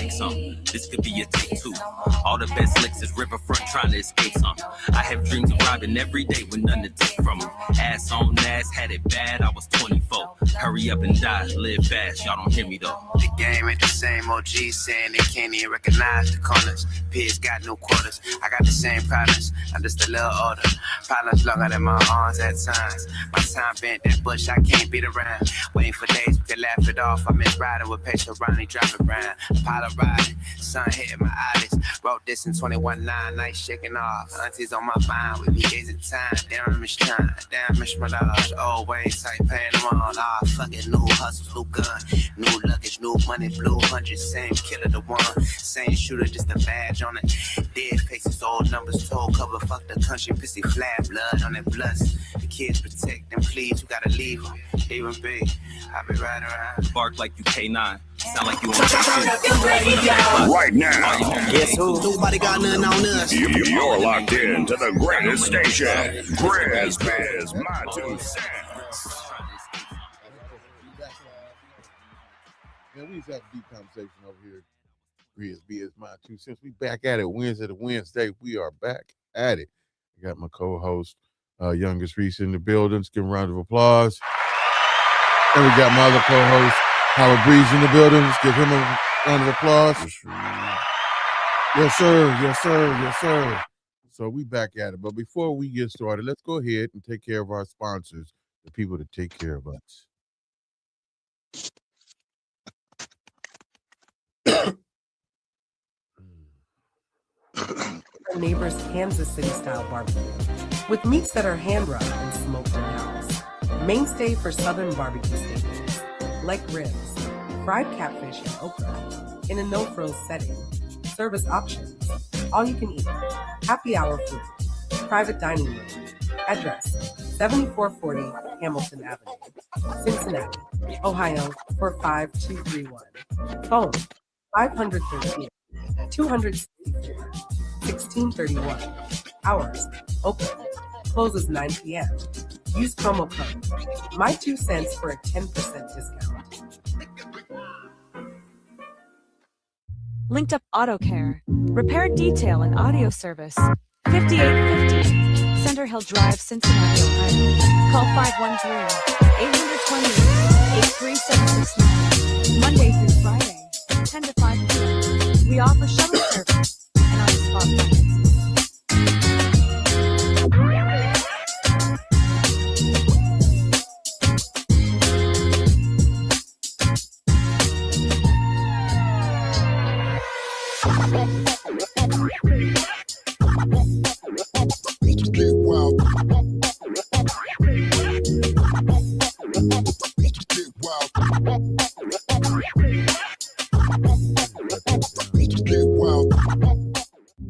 take some. This could be a take two. All the best licks is riverfront trying to escape some. I have dreams of robbing every day with none to take from them. Ass on ass, had it bad, I was 24. Hurry up and die, live fast, y'all don't hear me though. The game ain't the same, OG saying they can't even recognize the corners. Pigs got no quarters, I got the same problems, I'm just a little older. Problems longer than my arms at times. My time bent that bush, I can't beat around. Waiting for days, we can laugh it off. I miss riding with Pace Ronnie, driving around. Apollo riding, sun hitting my eyelids. Wrote this in 21-9, nights shaking off. Aunties on my mind, we be gazing time. Damn, Miss China, damn, Miss Malage. Always tight, paying them all. Ah, fuck it, new hustles, new gun. New luggage, new money, blue hundreds. Same killer, the one. Same shooter, just a badge on it. Dead faces, old numbers, told cover. Fuck the country, pissy flat, blood on their bloods. The kids protect them, please, you gotta leave them. Even big, I be right around. Bark like you K9. Sound like you on right now. Yes, who? Nobody got nothing on us. You're locked in to the greatest station, GRIZZBIZMY2SENSE. Man, we just have a deep conversation over here. GRIZZBIZMY2SENSE. We back at it Wednesday. We are back at it. I got my co-host, Youngest Reese in the building. Let's give him a round of applause. And we got my other co-host, Howard Breeze in the building. Let's give him a round of applause. Yes, sir. So we back at it. But before we get started, let's go ahead and take care of our sponsors, the people that take care of us. Our neighbor's Kansas City style barbecue with meats that are hand rubbed and smoked in house. Mainstay for southern barbecue staples like ribs, fried catfish, and okra in a no-frills setting. Service options, all you can eat, happy hour food, private dining room. Address 7440 Hamilton Avenue, Cincinnati, Ohio 45231. Phone 513 264 1631. Hours open. Closes 9 p.m. Use promo code My2Cents for a 10% discount. Linked Up Auto Care. Repair, detail, and audio service. 5850 Center Hill Drive, Cincinnati, Ohio. Call 513-820-83769. Monday through Friday, 10 to 5 p.m. We offer shuttle service and on-spot payments.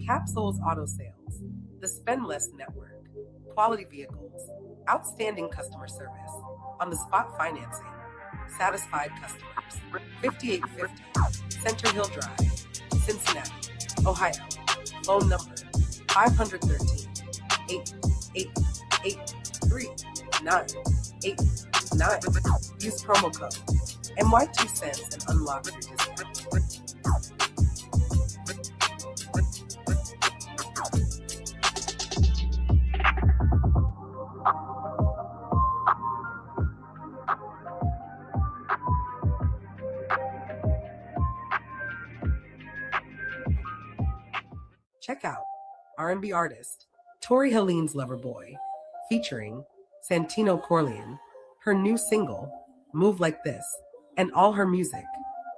Capsules Auto Sales, the Spend Less Network, quality vehicles, outstanding customer service, on-the-spot financing, satisfied customers. 5850 Center Hill Drive, Cincinnati, Ohio. Phone number 513-888-3989. Use promo code MY2Cents and unlock your discount. Check out R&B artist Tori Helene's Loverboy, featuring Santino Corleone. Her new single, Move Like This, and all her music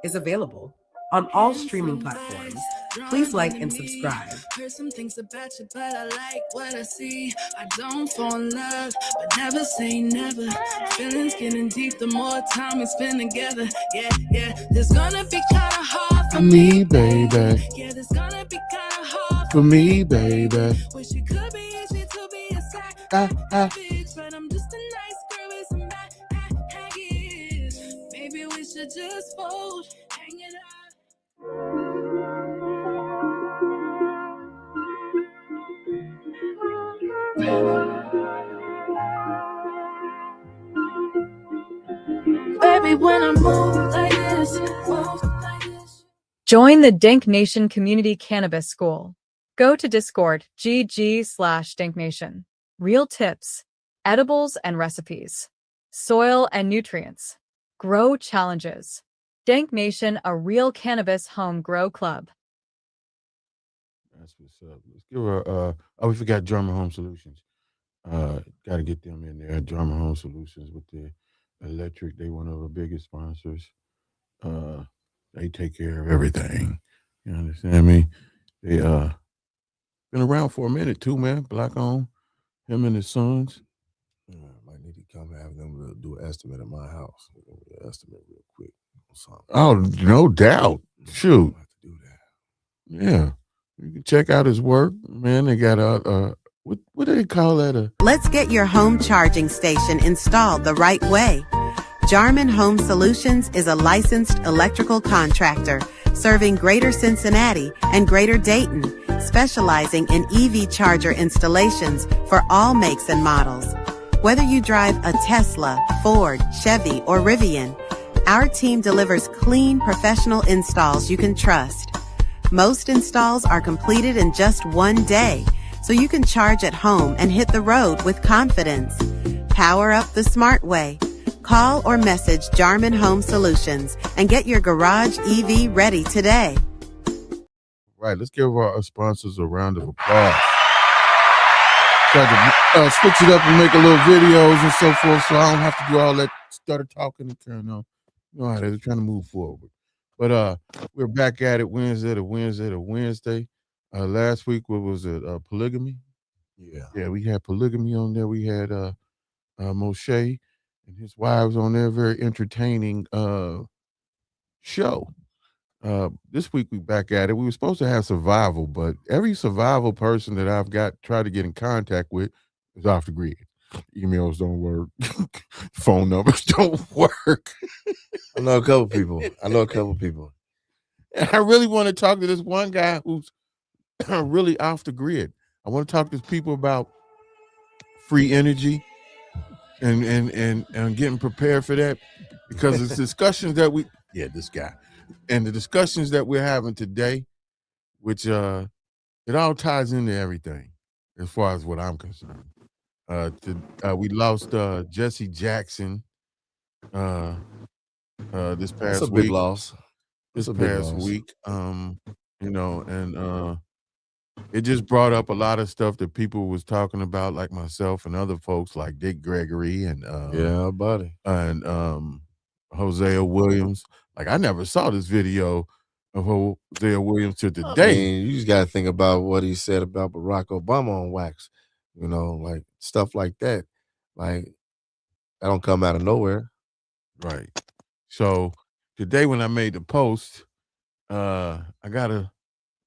is available on all streaming platforms. Please like and subscribe. Heard some things about you, but I like what I see. I don't fall in love, but never say never. Feelings getting deep the more time we spend together. Yeah, there's gonna be kind of hard for me, baby. Yeah, there's gonna be kind of hard For me, baby. Wish it could be easy to be a sack bitch, but I'm just a nice girl with some baggage. Maybe we should just fold, hang it up. Baby, when I move like this, Join the Dank Nation Community Cannabis School. Go to Discord, GG/DankNation. Real tips, edibles and recipes, soil and nutrients, grow challenges. Dank Nation, a real cannabis home grow club. That's what's up. Let's give her. We forgot German Home Solutions. Got to get them in there. German Home Solutions with the electric. They one of our biggest sponsors. They take care of everything. You understand me? They been around for a minute too, man. Black owned. Him and his sons. Might need to come have them do an estimate at my house. Estimate real quick. Oh, no doubt. Shoot. I have to do that. Yeah. You can check out his work, man. They got what do they call that? Let's get your home charging station installed the right way. Jarman Home Solutions is a licensed electrical contractor serving Greater Cincinnati and Greater Dayton, specializing in EV charger installations for all makes and models. Whether you drive a Tesla, Ford, Chevy, or Rivian, our team delivers clean, professional installs you can trust. Most installs are completed in just one day, so you can charge at home and hit the road with confidence. Power up the smart way. Call or message Jarman Home Solutions and get your garage EV ready today. Right, let's give our sponsors a round of applause. Tried to switch it up and make a little videos and so forth, so I don't have to do all that started talking and turn on. You know how they're trying to move forward. But we're back at it Wednesday to Wednesday. Last week, what was it? Polygamy? Yeah, we had polygamy on there. We had Moshe and his wives on there. Very entertaining show. This week we back at it. We were supposed to have survival, but every survival person that I've tried to get in contact with is off the grid. Emails don't work. Phone numbers don't work. I know a couple people. And I really want to talk to this one guy who's really off the grid. I want to talk to people about free energy and getting prepared for that, because it's discussions that this guy, and the discussions that we're having today, which it all ties into everything as far as what I'm concerned. We lost Jesse Jackson this past That's a week. big loss. This past week, and it just brought up a lot of stuff that people was talking about, like myself and other folks like Dick Gregory and buddy, and Hosea Williams. Like, I never saw this video of Hosea Williams to today. I mean, you just got to think about what he said about Barack Obama on wax. Like stuff like that. Like, that don't come out of nowhere. Right. So today when I made the post, I got a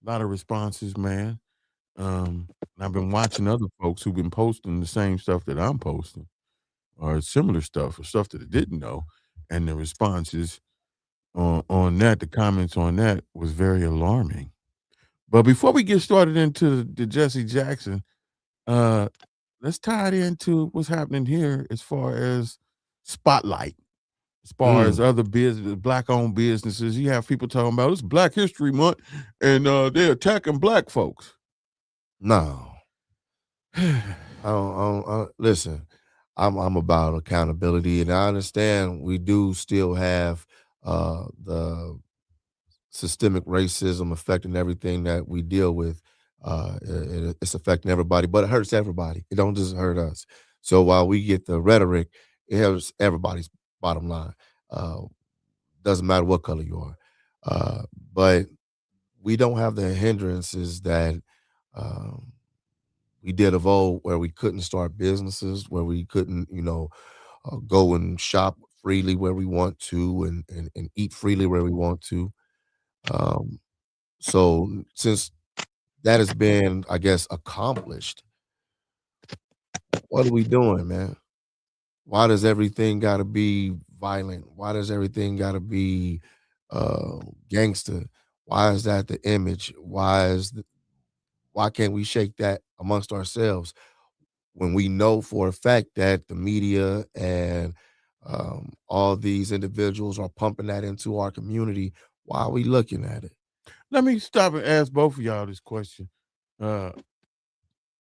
lot of responses, man. And I've been watching other folks who've been posting the same stuff that I'm posting, or similar stuff, or stuff that I didn't know. And the responses on that, the comments on that was very alarming. But before we get started into the Jesse Jackson, let's tie it into what's happening here as far as spotlight. As far as other business, black-owned businesses, you have people talking about it's Black History Month, and they're attacking black folks. No, I don't. Listen, I'm about accountability, and I understand we do still have the systemic racism affecting everything that we deal with. It's affecting everybody, but it hurts everybody. It don't just hurt us. So while we get the rhetoric, it helps everybody's bottom line. Doesn't matter what color you are. But we don't have the hindrances that we did of old, where we couldn't start businesses, where we couldn't, go and shop freely where we want to, and eat freely where we want to. So since that has been, I guess, accomplished, what are we doing, man? Why does everything got to be violent? Why does everything got to be gangster? Why is that the image? Why can't we shake that amongst ourselves when we know for a fact that the media and all these individuals are pumping that into our community? Why are we looking at it? Let me stop and ask both of y'all this question. And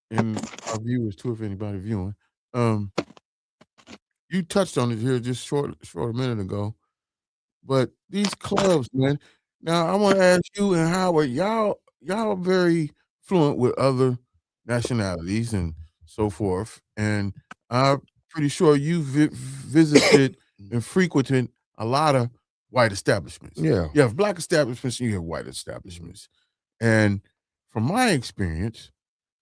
our viewers too, if anybody viewing. You touched on it here just short a minute ago. But these clubs, man. Now I want to ask you and Howard, y'all are very fluent with other nationalities and so forth. And I'm pretty sure you visited and frequented a lot of white establishments. Yeah. You have black establishments and you have white establishments. And from my experience,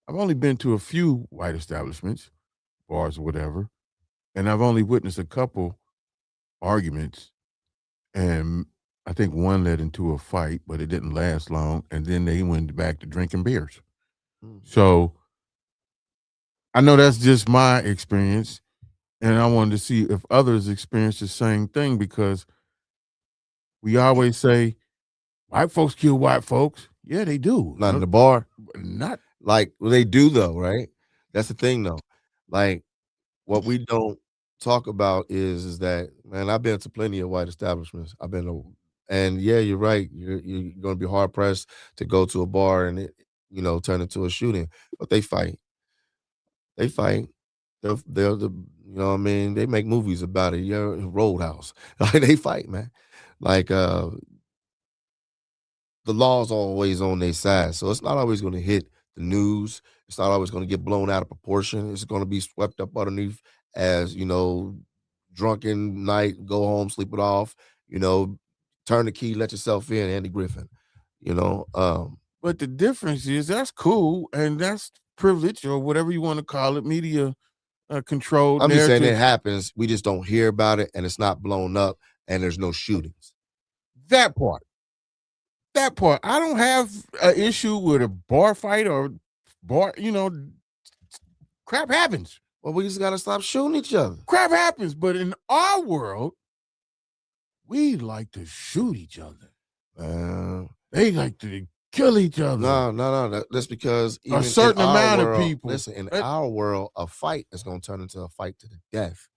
I've only been to a few white establishments, bars or whatever, and I've only witnessed a couple arguments, and I think one led into a fight, but it didn't last long, and then they went back to drinking beers. So I know that's just my experience, and I wanted to see if others experience the same thing, because we always say white folks kill white folks. Yeah, they do. Not in the bar. Not like well, they do though, right? That's the thing though. Like what we don't talk about is that, man, I've been to plenty of white establishments. I've been to, and yeah, you're right. You're going to be hard pressed to go to a bar and it, turn into a shooting. But they fight. They fight. They're the what I mean. They make movies about it. Yeah, Roadhouse. Like they fight, man. Like the law's always on their side, so it's not always going to hit the news. It's not always going to get blown out of proportion. It's going to be swept up underneath as drunken night, go home, sleep it off. Turn the key, let yourself in. Andy Griffin. But the difference is that's cool, and that's privilege or whatever you want to call it, media controlled. I'm just saying it narrative. happens. We just don't hear about it, and it's not blown up, and there's no shootings. That part. I don't have an issue with a bar fight or bar. Crap happens. Well, we just got to stop shooting each other. Crap happens, but in our world, we like to shoot each other. They like to kill each other. No. That's because even a certain in our amount world, of people. Listen, in our world, a fight is going to turn into a fight to the death.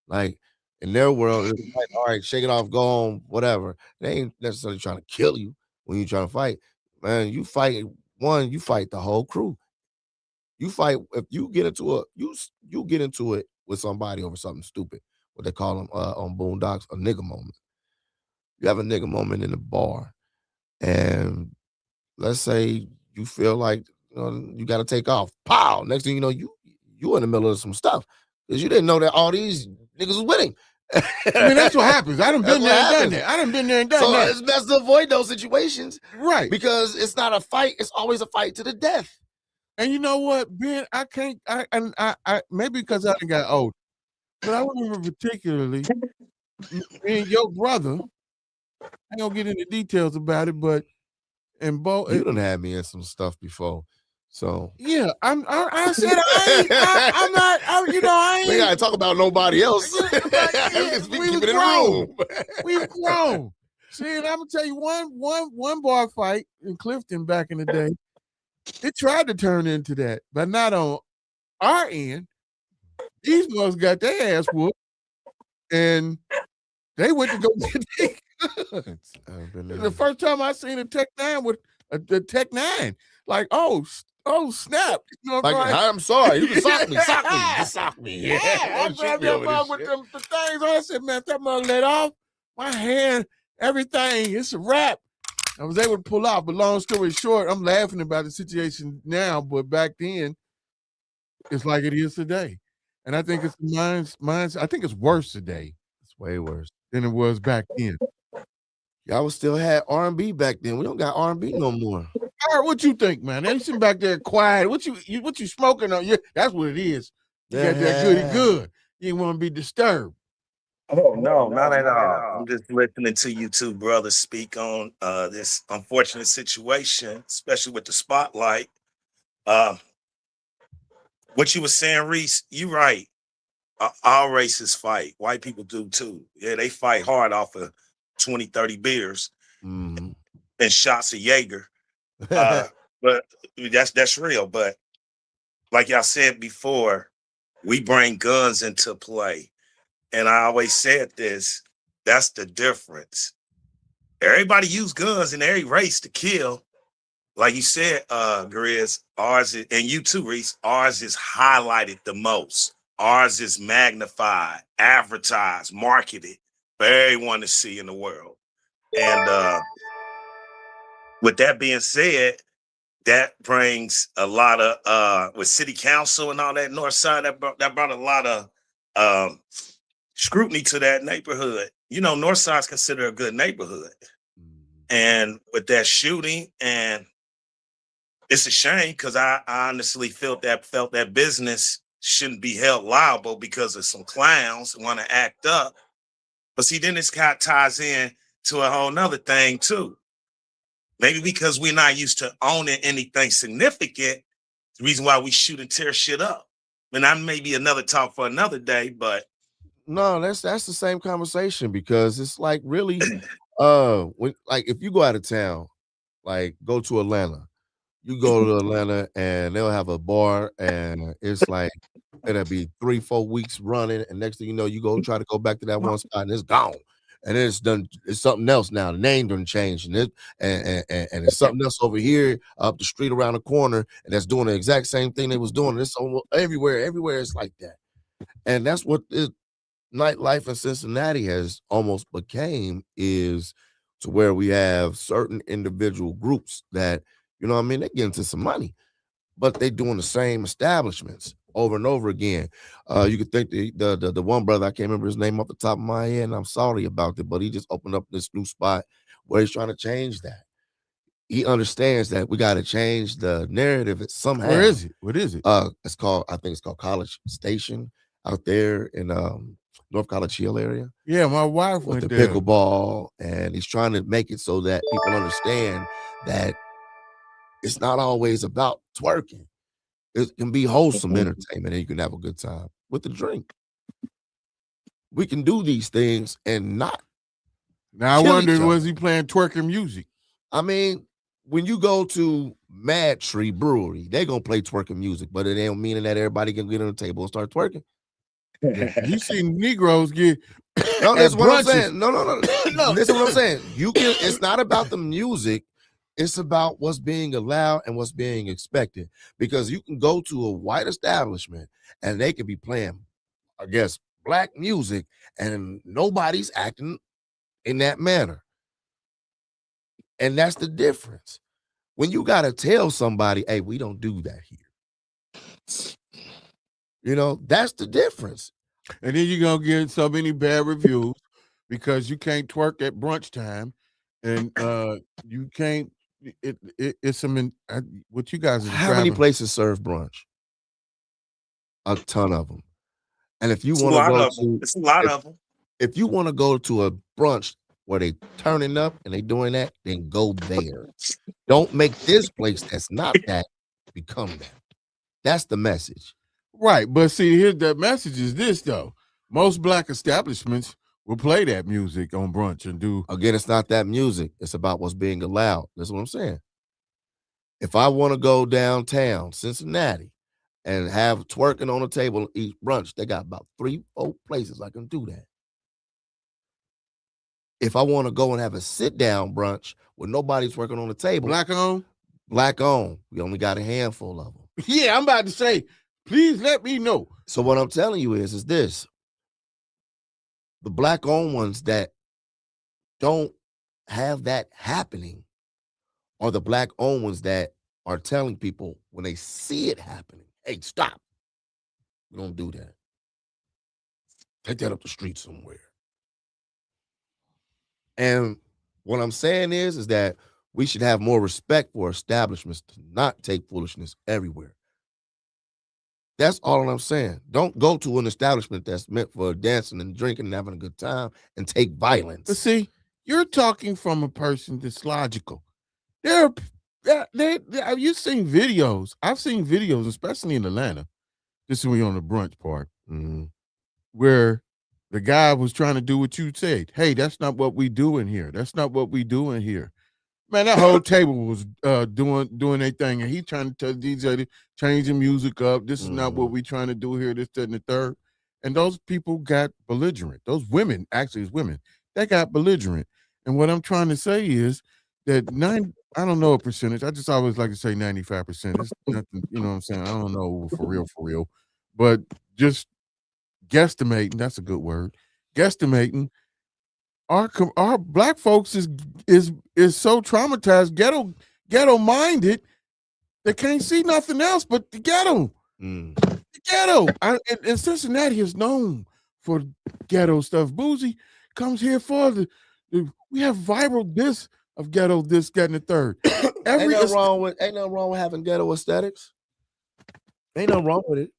Like in their world, it's like, all right, shake it off, go home, whatever. They ain't necessarily trying to kill you when you're trying to fight. Man, you fight the whole crew. You fight if you get into you get into it with somebody over something stupid. What they call them on Boondocks, a nigga moment. You have a nigga moment in the bar, and let's say you feel like you got to take off. Pow! Next thing you know, you in the middle of some stuff because you didn't know that all these niggas was winning. I mean, that's what happens. I done been there and done that. I done been there and done that. So it's best to avoid those situations, right? Because it's not a fight; it's always a fight to the death. And you know what, Ben? I can't. I maybe because I done got old, but I remember particularly me and your brother. I ain't gonna get into details about it, but and both you done had me in some stuff before, so yeah. I said I'm not. I ain't. We gotta talk about nobody else. We grown. We've grown. See, and I'm gonna tell you one bar fight in Clifton back in the day. It tried to turn into that, but not on our end. These boys got their ass whooped, and they went to go get their guns. The first time I seen a Tech 9 with a Tech 9, like, oh snap! Like, I'm sorry, you can sock me, just sock me. Yeah, I grabbed that mug with the things. I said, man, if that mug let off, my hand, everything, it's a wrap. I was able to pull off, but long story short, I'm laughing about the situation now, but back then, it's like it is today. And I think it's mine's. I think it's worse today. It's way worse than it was back then. Y'all still had R&B back then. We don't got R&B no more. All right, what you think, man? They sitting back there quiet. What you smoking on? That's what it is. You got that goody good. You didn't want to be disturbed. Oh no, not at all. I'm just listening to you two brothers speak on this unfortunate situation, especially with the spotlight. What you were saying, Reese, you right. All races fight. White people do too. Yeah, they fight hard off of 20, 30 beers and shots of Jaeger. But that's real. But like y'all said before, we bring guns into play. And I always said this, that's the difference. everybody use guns in every race to kill. Like you said, Grizz, ours is, and you too, Reese, ours is highlighted the most. Ours is magnified, advertised, marketed for everyone to see in the world. And with that being said, that brings a lot of with city council and all that north side, that brought a lot of scrutiny to that neighborhood. You know, north side's considered a good neighborhood. And with that shooting, and it's a shame because I honestly felt that business shouldn't be held liable because of some clowns who want to act up. But see, then this ties in to a whole nother thing too. Maybe because we're not used to owning anything significant, the reason why we shoot and tear shit up. And that may be another talk for another day, but No, that's the same conversation because it's like really when like if you go out of town, like go to Atlanta, you go to Atlanta and they'll have a bar and it's like it'll be 3-4 weeks running, and next thing you know, you go try to go back to that one spot and it's gone. And then it's done, it's something else now. The name done changed, and and it's something else over here up the street around the corner, and that's doing the exact same thing they was doing. It's almost everywhere it's like that. And that's what nightlife in Cincinnati has almost became, is to where we have certain individual groups that, you know what I mean, they get into some money, but they doing the same establishments over and over again. You could think the one brother, I can't remember his name off the top of my head, and I'm sorry about it, but he just opened up this new spot where he's trying to change that. He understands that we got to change the narrative somehow. Where is it? What is it? It's called, I think it's called College Station out there in North College Hill area. Yeah, my wife With went the there. pickleball, and he's trying to make it so that people understand that it's not always about twerking. It can be wholesome entertainment, and you can have a good time with the drink. We can do these things and not. Now I kill wondered, each other. was he playing twerking music? I mean, when you go to Mad Tree Brewery, they're gonna play twerking music, but it ain't meaning that everybody can get on the table and start twerking. You see Negroes get No, that's at what I'm brunches. saying. No. No. Listen what I'm saying. You can. It's not about the music. It's about what's being allowed and what's being expected. Because you can go to a white establishment and they can be playing, I guess, black music, and nobody's acting in that manner. And that's the difference. When you got to tell somebody, hey, we don't do that here. You know, that's the difference. And then you're gonna get so many bad reviews because you can't twerk at brunch time, and you can't. It's some what you guys are How many describing. places serve brunch? A ton of them. And if you it's a want to lot go of them. to, It's a lot of them. if you want to go to a brunch where they turning up and they doing that, then go there. Don't make this place that's not that become that. That's the message. Right, but see, here's the message is this though. Most black establishments will play that music on brunch and do. Again, it's not that music. It's about what's being allowed. That's what I'm saying. If I want to go downtown Cincinnati and have twerking on the table and eat brunch, they got about 3-4 places I can do that. If I want to go and have a sit-down brunch where nobody's working on the table, Black on? Black on. We only got a handful of them. Yeah, I'm about to say, please let me know. So what I'm telling you is this. The black-owned ones that don't have that happening are the black-owned ones that are telling people when they see it happening, hey, stop. We don't do that. Take that up the street somewhere. And what I'm saying is that we should have more respect for establishments to not take foolishness everywhere. That's all I'm saying. Don't go to an establishment that's meant for dancing and drinking and having a good time and take violence. But see, you're talking from a person that's logical. You've seen videos. I've seen videos, especially in Atlanta. This is when you're on the brunch part, where the guy was trying to do what you said. Hey, that's not what we do in here. That's not what we do in here. Man, that whole table was doing their thing, and he trying to tell DJ to change the music up. This is not what we trying to do here, this, that, and the third. And those people got belligerent. Those women, actually it's women, they got belligerent. And what I'm trying to say is that I don't know a percentage. I just always like to say 95%. It's nothing, you know what I'm saying? I don't know for real. But just guesstimating, that's a good word. Guesstimating, our black folks is so traumatized, ghetto minded, they can't see nothing else but the ghetto. The ghetto. And Cincinnati is known for ghetto stuff. Boozy comes here for we have viral this of ghetto, this, that, and the third. Ain't nothing wrong with having ghetto aesthetics. Ain't nothing wrong with it.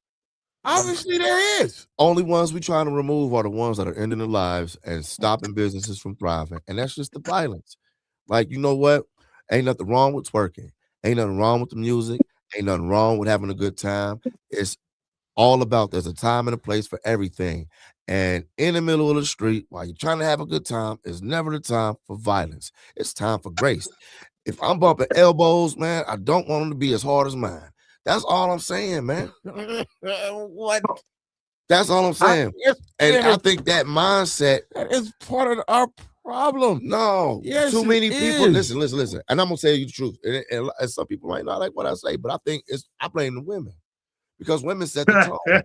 Obviously, there is. Only ones we trying to remove are the ones that are ending their lives and stopping businesses from thriving. And that's just the violence. Like, you know what? Ain't nothing wrong with twerking. Ain't nothing wrong with the music. Ain't nothing wrong with having a good time. It's all about there's a time and a place for everything. And in the middle of the street, while you're trying to have a good time, is never the time for violence. It's time for grace. If I'm bumping elbows, man, I don't want them to be as hard as mine. That's all I'm saying, man. What? That's all I'm saying. I think that mindset is part of our problem. No, yes, too many people. is. Listen. And I'm gonna tell you the truth. And some people might not like what I say, but I think I blame the women because women set the tone.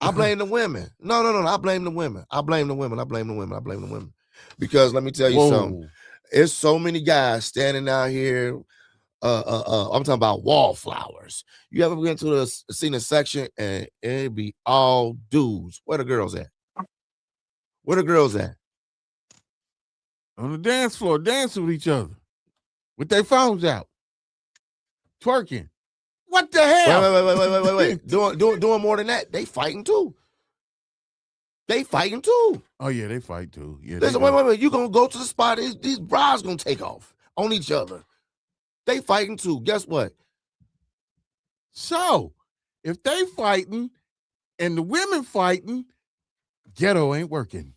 I blame the women. No. I blame the women. I blame the women. Because let me tell you something. It's so many guys standing out here. I'm talking about wallflowers. You ever been to seen a section and it be all dudes? Where the girls at? On the dance floor, dancing with each other, with their phones out, twerking. What the hell? Wait. Doing more than that. They fighting too. Oh yeah, they fight too. Yeah. Listen, wait. You gonna go to the spot? These bras gonna take off on each other. They fighting too. Guess what? So, if they fighting and the women fighting, ghetto ain't working.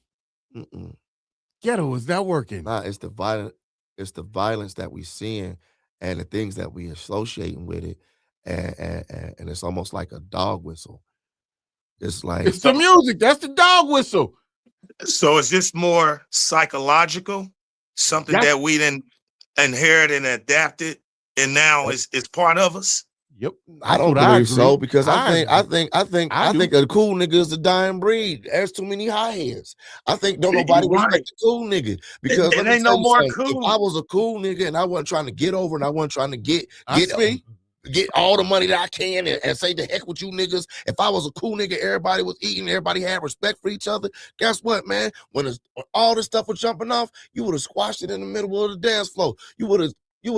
Ghetto is not working. Nah, it's the violence. It's the violence that we seeing and the things that we associating with it, and it's almost like a dog whistle. It's like it's the music. That's the dog whistle. So is this more psychological? Something that we didn't inherit and adapted, and now it's part of us. Yep, I don't believe so because I think a cool nigga is a dying breed. There's too many hotheads. I think don't nobody respect a cool nigga because it ain't no more cool. If I was a cool nigga and I wasn't trying to get over and I wasn't trying to get all the money that I can and say the heck with you niggas. If I was a cool nigga, everybody was eating, everybody had respect for each other. Guess what, man? When all this stuff was jumping off, you would have squashed it in the middle of the dance floor. You would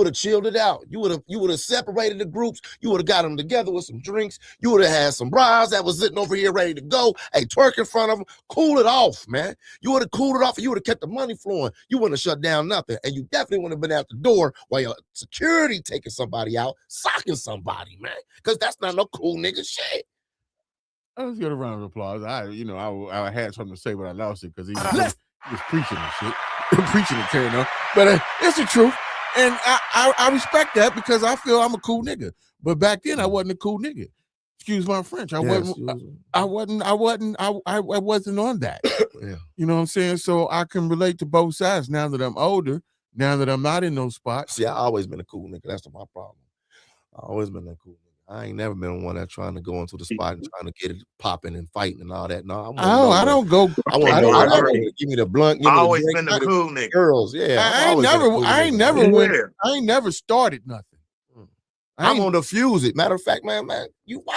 have chilled it out. You would have separated the groups. You would have got them together with some drinks. You would have had some bras that was sitting over here ready to go. Hey, twerk in front of them. Cool it off, man. You would have cooled it off and you would have kept the money flowing. You wouldn't have shut down nothing. And you definitely wouldn't have been out the door while your security taking somebody out, socking somebody, man. Because that's not no cool nigga shit. Let's get a round of applause. I had something to say, but I lost it because he was preaching and shit. Preaching and tearing up. But it's the truth. And I respect that because I feel I'm a cool nigga. But back then I wasn't a cool nigga. Excuse my French. I wasn't on that. Yeah. You know what I'm saying? So I can relate to both sides now that I'm older, now that I'm not in those spots. See, I always been a cool nigga. That's my problem. I always been that cool nigga. I ain't never been one that trying to go into the spot and trying to get it popping and fighting and all that. No, I don't go. I want to give me the blunt. I always been the cool nigga. Girls, yeah. I ain't never started nothing. I'm gonna diffuse it. Matter of fact, man, why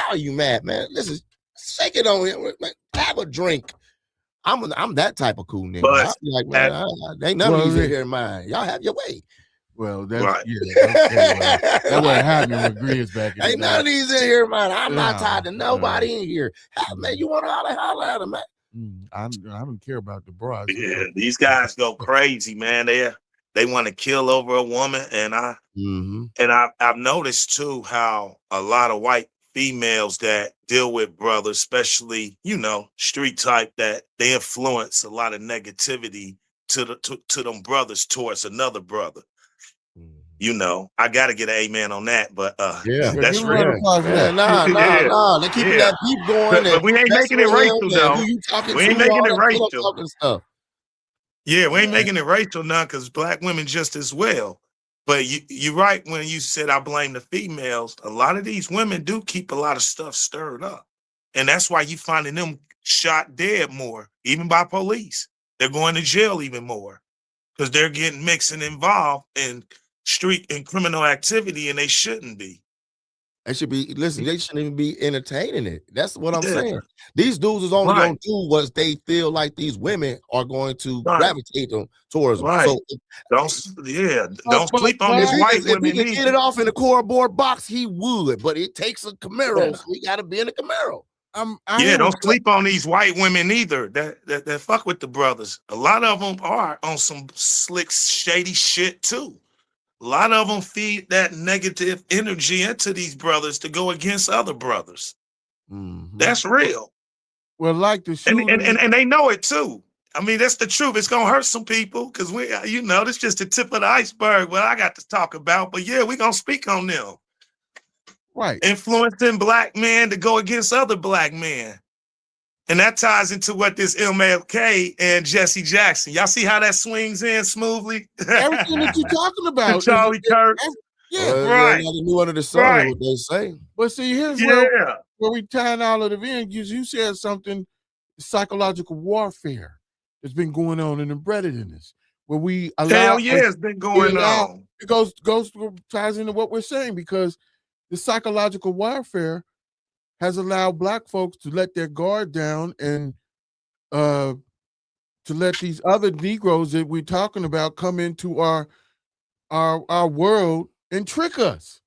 are you mad, man? Listen, shake it on him, man. Have a drink. I'm that type of cool nigga. But, I be like, man, ain't none of these in here mine. Y'all have your way. Well, that's right. That's what happened with Grizz back in ain't none of these in here, man. I'm not tied to nobody in here. Man, you want to holler at him, man? I don't care about the bras. Yeah, these guys go crazy, man. They want to kill over a woman, and I've noticed too how a lot of white females that deal with brothers, especially street type, that they influence a lot of negativity to them brothers towards another brother. I got to get an amen on that, but that's real. Nah. They keeping that beat going. But we ain't making it racial, though. We ain't making it racial. Stuff. Yeah, we ain't making it racial now because black women just as well. But you're right when you said I blame the females. A lot of these women do keep a lot of stuff stirred up. And that's why you finding them shot dead more, even by police. They're going to jail even more because they're getting mixed and involved in street and criminal activity, and they shouldn't be. They should be listen. They shouldn't even be entertaining it. That's what I'm Yeah. saying. These dudes is only Right. gonna do what they feel like these women are going to Right. gravitate them towards them. Right. So Don't sleep on if these he white could, if he women could get it either. off in a cardboard box, he would. But it takes a Camaro, so he got to be in a Camaro. Yeah, don't sleep on these white women either that fuck with the brothers. A lot of them are on some slick, shady shit too. A lot of them feed that negative energy into these brothers to go against other brothers. That's real. Well, like the shooter, and they know it too. I mean, that's the truth. It's gonna hurt some people because this just the tip of the iceberg. What I got to talk about, but yeah, we gonna speak on them. Right. Influencing black men to go against other black men. And that ties into what this MLK and Jesse Jackson. Y'all see how that swings in smoothly? Everything that you're talking about. Charlie Kirk. Yeah, right. Nothing new under the sun, Right. what they say. But see, here's where we tying all of it in. You said something, psychological warfare that's been going on and embedded in this. Where we allow, Hell yeah, it's been going on. It ties into what we're saying, because the psychological warfare has allowed black folks to let their guard down and to let these other Negroes that we're talking about come into our world and trick us.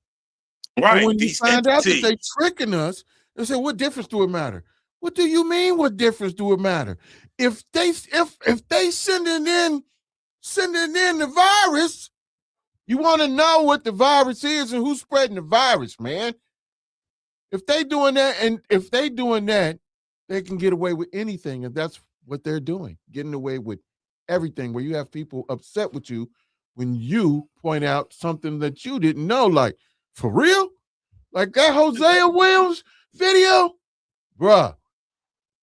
Right. And when you find out that they tricking us, they say, "What difference do it matter?" What do you mean? What difference do it matter? If they sending in the virus, you want to know what the virus is and who's spreading the virus, man. If they doing that, they can get away with anything, and that's what they're doing, getting away with everything. Where you have people upset with you when you point out something that you didn't know, like, for real, like that Hosea Williams video, bruh.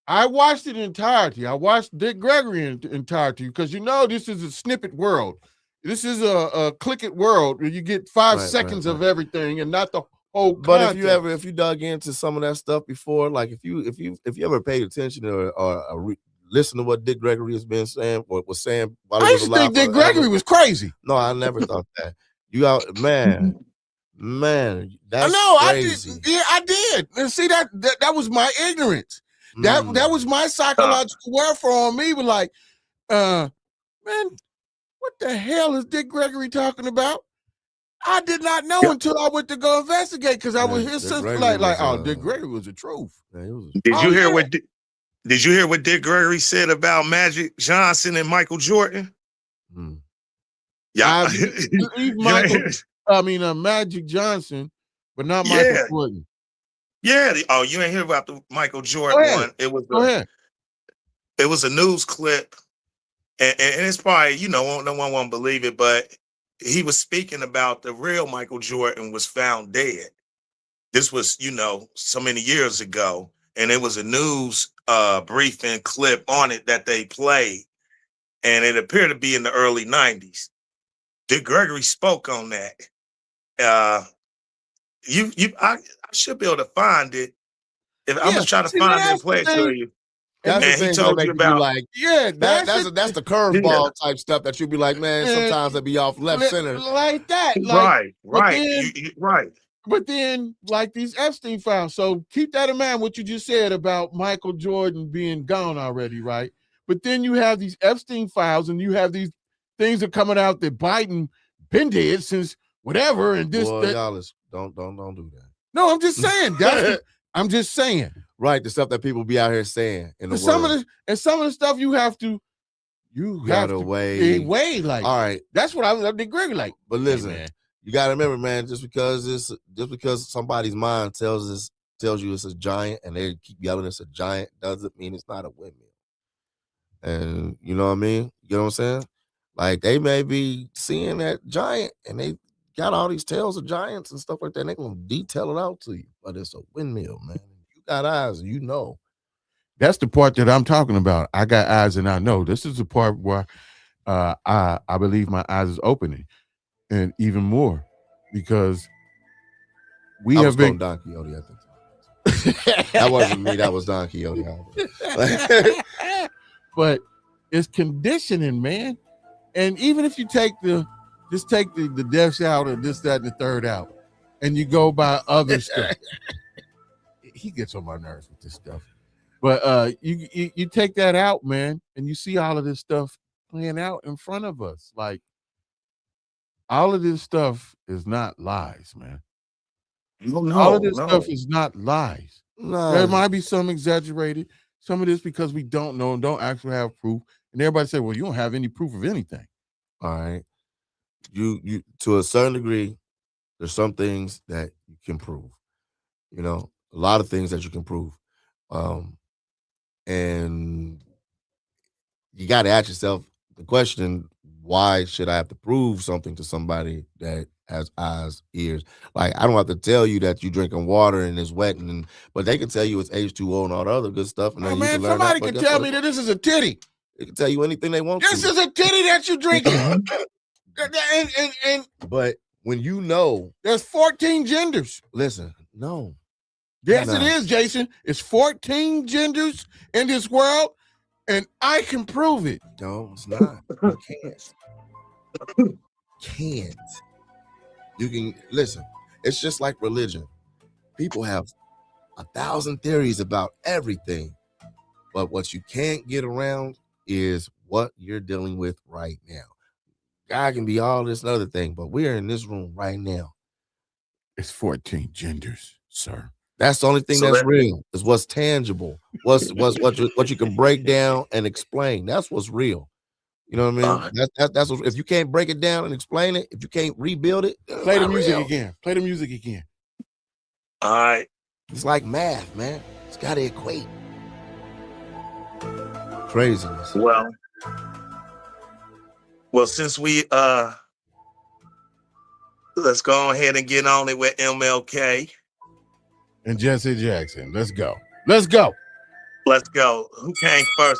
I watched it in entirety. I watched Dick Gregory in entirety because this is a snippet world. This is a click it world where you get 5 seconds of everything and not the whole content. But if you dug into some of that stuff before, like if you ever paid attention or listen to what Dick Gregory has been saying or was saying while he I was used to alive. think Dick Gregory was crazy. No, I never thought that. Man, that's crazy. I did. And see, that was my ignorance. That was my psychological warfare on me. Was like, man, what the hell is Dick Gregory talking about? I did not know until I went to go investigate, because I was his sister. Dick Gregory was the truth. Did you hear what Dick Gregory said about Magic Johnson and Michael Jordan? Yeah, Magic Johnson, but not Michael Jordan. Yeah. Oh, you ain't hear about the Michael Jordan one? It was It was a news clip, and it's probably no one won't believe it, but he was speaking about the real Michael Jordan was found dead. This was so many years ago, and it was a news briefing clip on it that they played, and it appeared to be in the early 90s. Dick Gregory spoke on that. I should be able to find it. I'm just trying to find it and play it to you. That's and the thing he told that you make you about like, that's the curveball type stuff that you'd be like, man, sometimes they be off left center. Like that. Right. Right. But then, like these Epstein files. So keep that in mind, what you just said about Michael Jordan being gone already, right? But then you have these Epstein files, and you have these things that are coming out that Biden been dead since whatever, and this. Boy, y'all don't do that. No, I'm just saying. I'm just saying. Right, the stuff that people be out here saying in the some world. Some of the stuff you have to weigh. Like, all right, that's what I did. Gregory, like, but listen, hey, you got to remember, man. Just because somebody's mind tells you it's a giant, and they keep yelling it's a giant, doesn't mean it's not a windmill. And you know what I mean? You know what I'm saying? Like, they may be seeing that giant, and they got all these tales of giants and stuff like that. And they're gonna detail it out to you, but it's a windmill, man. Got eyes, That's the part that I'm talking about. I got eyes and I know. This is the part where I believe my eyes is opening, and even more because we I was have been. quoting Don Quixote, I think. That wasn't me. That was Don Quixote. But it's conditioning, man. And even if you take the deaths out or this, that, and the third out, and you go by other stuff, he gets on my nerves with this stuff. But you take that out, man, and you see all of this stuff playing out in front of us. Like all of this stuff is not lies, man. All of this stuff is not lies. There might be some exaggerated, some of this because we don't know and don't actually have proof. And everybody say, well, you don't have any proof of anything. All right. You to a certain degree, there's some things that you can prove. You know, a lot of things that you can prove. And you got to ask yourself the question, why should I have to prove something to somebody that has eyes, ears? Like, I don't have to tell you that you're drinking water and it's wet, but they can tell you it's H2O and all the other good stuff. And then you can learn somebody that, can tell me that this is a titty. They can tell you anything they want This to. is a titty that you're drinking. But when you know there's 14 genders. Listen, no. Yes, it is, Jason. It's 14 genders in this world, and I can prove it. No, it's not. You can't. Can't. You can listen. It's just like religion. People have 1,000 theories about everything, but what you can't get around is what you're dealing with right now. God can be all this and other thing, but we're in this room right now. It's 14 genders, sir. That's the only thing that's real. Is what's tangible. What's what you can break down and explain. That's what's real. You know what I mean? That's what, if you can't break it down and explain it, if you can't rebuild it, play the music again. Play the music again. All right. It's like math, man. It's got to equate. Craziness. Well, since we let's go ahead and get on it with MLK and Jesse Jackson. Let's go. Let's go. Let's go. Who came first?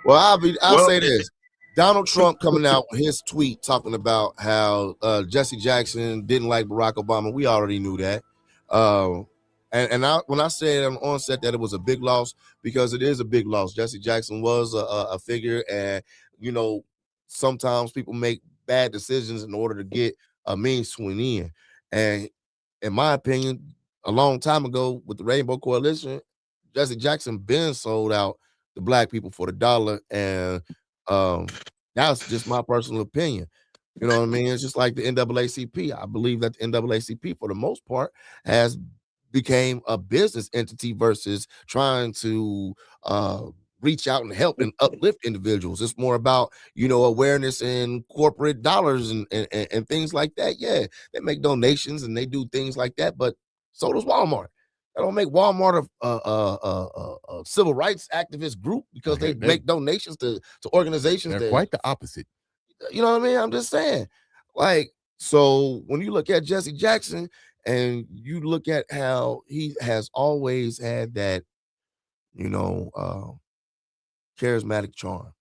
Well, I'll say this. Donald Trump coming out with his tweet talking about how Jesse Jackson didn't like Barack Obama. We already knew that. When I said on onset that it was a big loss, because it is a big loss. Jesse Jackson was a figure, and you know, sometimes people make bad decisions in order to get a means to an end. And in my opinion, a long time ago with the Rainbow Coalition, Jesse Jackson been sold out to black people for the dollar, and that's just my personal opinion. You know what I mean? It's just like the NAACP. I believe that the NAACP, for the most part, has became a business entity versus trying to reach out and help and uplift individuals. It's more about, you know, awareness and corporate dollars and things like that. Yeah, they make donations and they do things like that, but so does Walmart. I don't make Walmart a civil rights activist group because they make donations to organizations. They're quite the opposite. You know what I mean? I'm just saying. Like, so when you look at Jesse Jackson and you look at how he has always had that, you know, charismatic charm.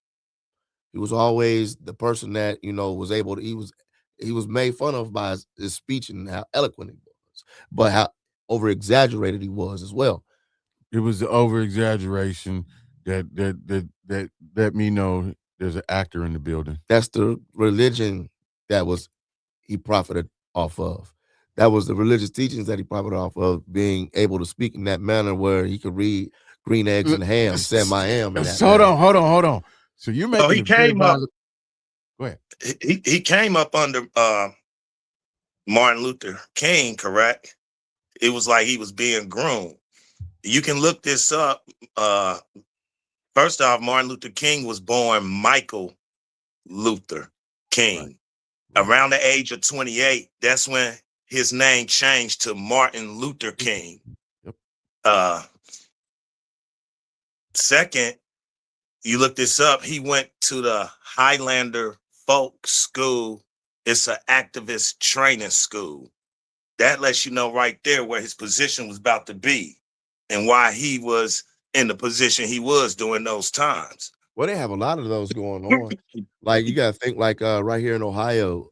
He was always the person that, you know, was able to, he was made fun of by his speech and how eloquent he was, but how over exaggerated he was as well. It was the over exaggeration that let me know there's an actor in the building. That's the religion that he profited off of. That was the religious teachings that he profited off of, being able to speak in that manner where he could read green eggs and ham, Sam I am. Hold on. So you're making he came up. Go ahead. He came up under Martin Luther King, correct? It was like he was being groomed. You can look this up. First off, Martin Luther King was born Michael Luther King. Right. Around the age of 28, that's when his name changed to Martin Luther King. Yep. Second, you look this up, he went to the Highlander Folk School. It's an activist training school. That lets you know right there where his position was about to be and why he was in the position he was during those times. Well, they have a lot of those going on. Like you gotta think like right here in Ohio,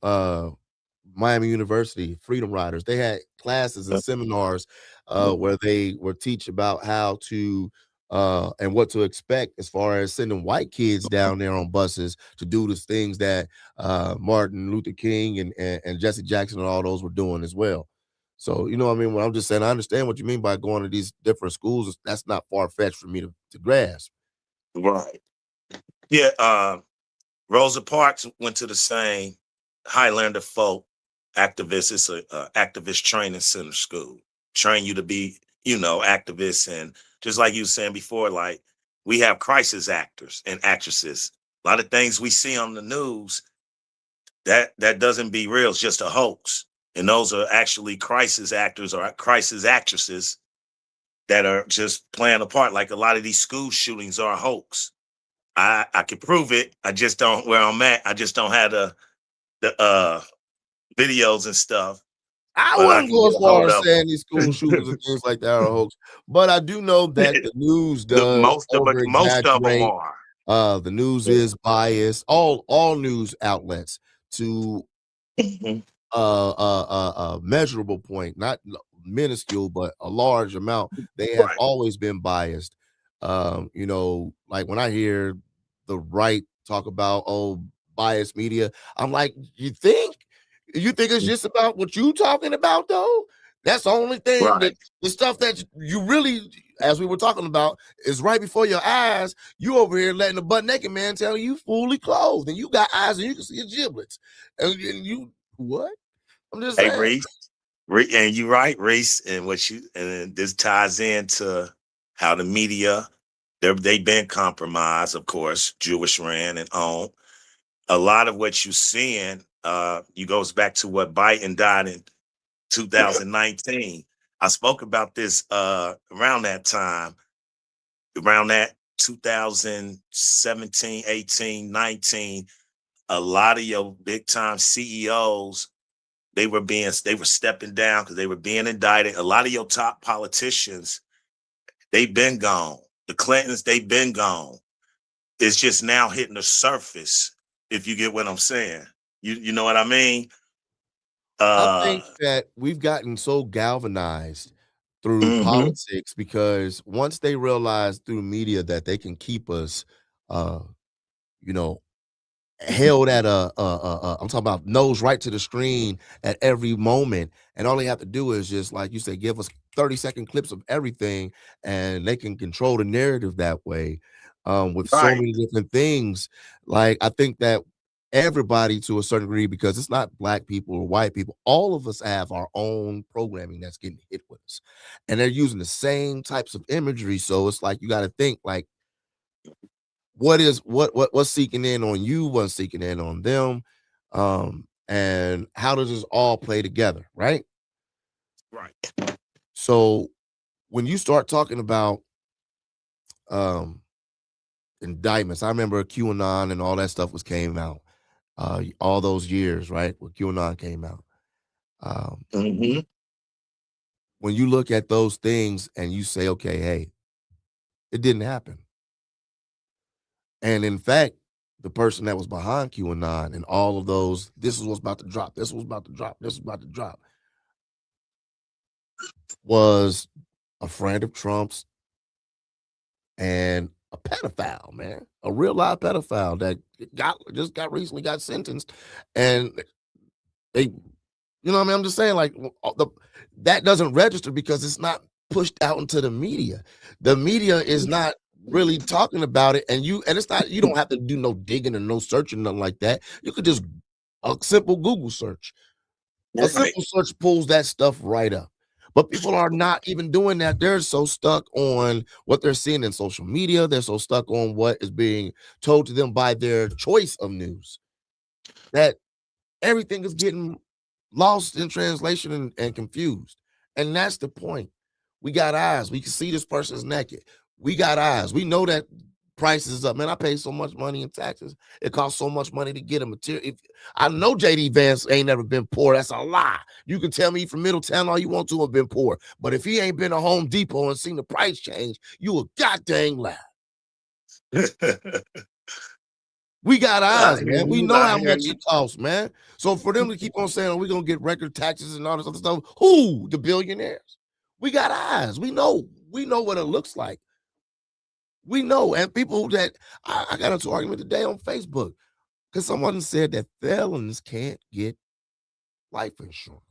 Miami University, Freedom Riders, they had classes and seminars where they would teach about how to and what to expect as far as sending white kids down there on buses to do the things that Martin Luther King and Jesse Jackson and all those were doing as well. So, you know what I mean? When I'm just saying, I understand what you mean by going to these different schools. That's not far-fetched for me to grasp. Right. Yeah. Rosa Parks went to the same Highlander folk activist. It's a activist training center school. Train you to be, activists. And just like you were saying before, like we have crisis actors and actresses. A lot of things we see on the news that doesn't be real. It's just a hoax. And those are actually crisis actors or crisis actresses that are just playing a part. Like a lot of these school shootings are a hoax. I can prove it. I just don't where I'm at. I just don't have the videos and stuff. I But I wouldn't can go get as a far hold as of saying these school shootings and things like that are a hoax, but I do know that the news does over most of them exaggerate. are. The news is biased. All news outlets to measurable point, not minuscule, but a large amount. They have Right. always been biased. Like when I hear the right talk about biased media, I'm like, you think it's just about what you talking about though? That's the only thing that Right. the stuff that you really, as we were talking about, is right before your eyes. You over here letting a butt naked man tell you fully clothed, and you got eyes and you can see your giblets, and you what? I'm just Hey, saying. And you're right, Reese, and this ties into how the media they've been compromised, of course, Jewish ran and on. A lot of what you're seeing, you goes back to what Biden died in 2019. I spoke about this around that time, around that 2017, 18, 19. A lot of your big time CEOs, they were stepping down because they were being indicted. A lot of your top politicians, they've been gone. The Clintons, they've been gone. It's just now hitting the surface, if you get what I'm saying. You know what I mean? I think that we've gotten so galvanized through Mhm. politics because once they realize through media that they can keep us, uh, you know, held at I'm talking about nose right to the screen at every moment, and all they have to do is just like you said, give us 30-second clips of everything, and they can control the narrative that way. With so Right. many different things, like I think that everybody to a certain degree, because it's not black people or white people, all of us have our own programming that's getting hit with us, and they're using the same types of imagery. So it's like you got to think like what's seeking in on you, what's seeking in on them, and how does this all play together, right? Right. So when you start talking about um indictments, I remember QAnon and all that stuff came out all those years, right? When QAnon came out. Mhm. When you look at those things and you say, okay, hey, it didn't happen. And in fact, the person that was behind QAnon and all of those, this is what's about to drop, this was about to drop, this was about to drop, was a friend of Trump's and a pedophile, man, a real live pedophile that got recently got sentenced, and they, what I mean, I'm just saying, like that doesn't register because it's not pushed out into the media. The media is not really talking about it, and it's not. You don't have to do no digging or no searching, nothing like that. You could just a simple Google search. A Right. simple search pulls that stuff right up. But people are not even doing that. They're so stuck on what they're seeing in social media. They're so stuck on what is being told to them by their choice of news that everything is getting lost in translation and confused. And that's the point. We got eyes. We can see this person's naked. We got eyes. We know that price is up. Man, I pay so much money in taxes. It costs so much money to get a material. If I know JD Vance ain't never been poor. That's a lie. You can tell me from Middletown all you want to have been poor. But if he ain't been to Home Depot and seen the price change, you a goddamn lie. We got eyes, hear man. We you, know I how hear much you. it costs, man. So for them to keep on saying, we're going to get record taxes and all this other stuff, who? The billionaires. We got eyes. We know what it looks like. We know. And people that, I got into an argument today on Facebook because someone said that felons can't get life insurance.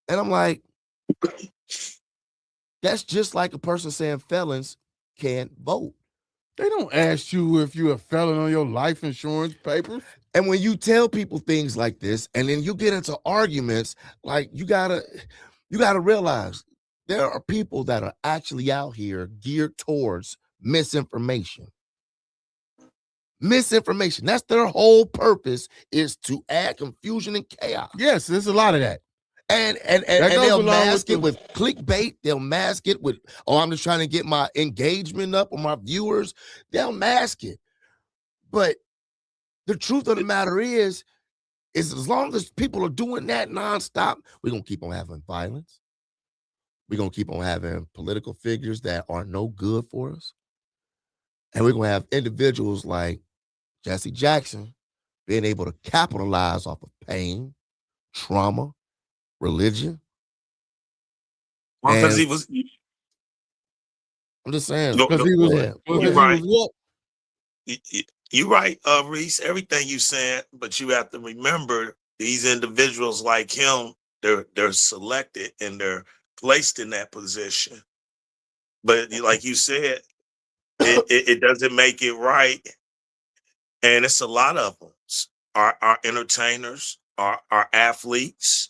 And I'm like, that's just like a person saying felons can't vote. They don't ask you if you're a felon on your life insurance papers. And when you tell people things like this, and then you get into arguments, like you gotta realize there are people that are actually out here geared towards misinformation. Misinformation. That's their whole purpose, is to add confusion and chaos. Yes, there's a lot of that. And they'll mask it with clickbait. They'll mask it with, oh, I'm just trying to get my engagement up or my viewers. They'll mask it. But the truth of the matter is as long as people are doing that nonstop, we're going to keep on having violence. We're going to keep on having political figures that are no good for us. And we're going to have individuals like Jesse Jackson being able to capitalize off of pain, trauma, religion. Because he was. I'm just saying. Because he was. You're right. You're right, Reese. Everything you said, but you have to remember these individuals like him. They're selected and they're placed in that position. But like you said, it doesn't make it right. And it's a lot of them. Our entertainers, our athletes.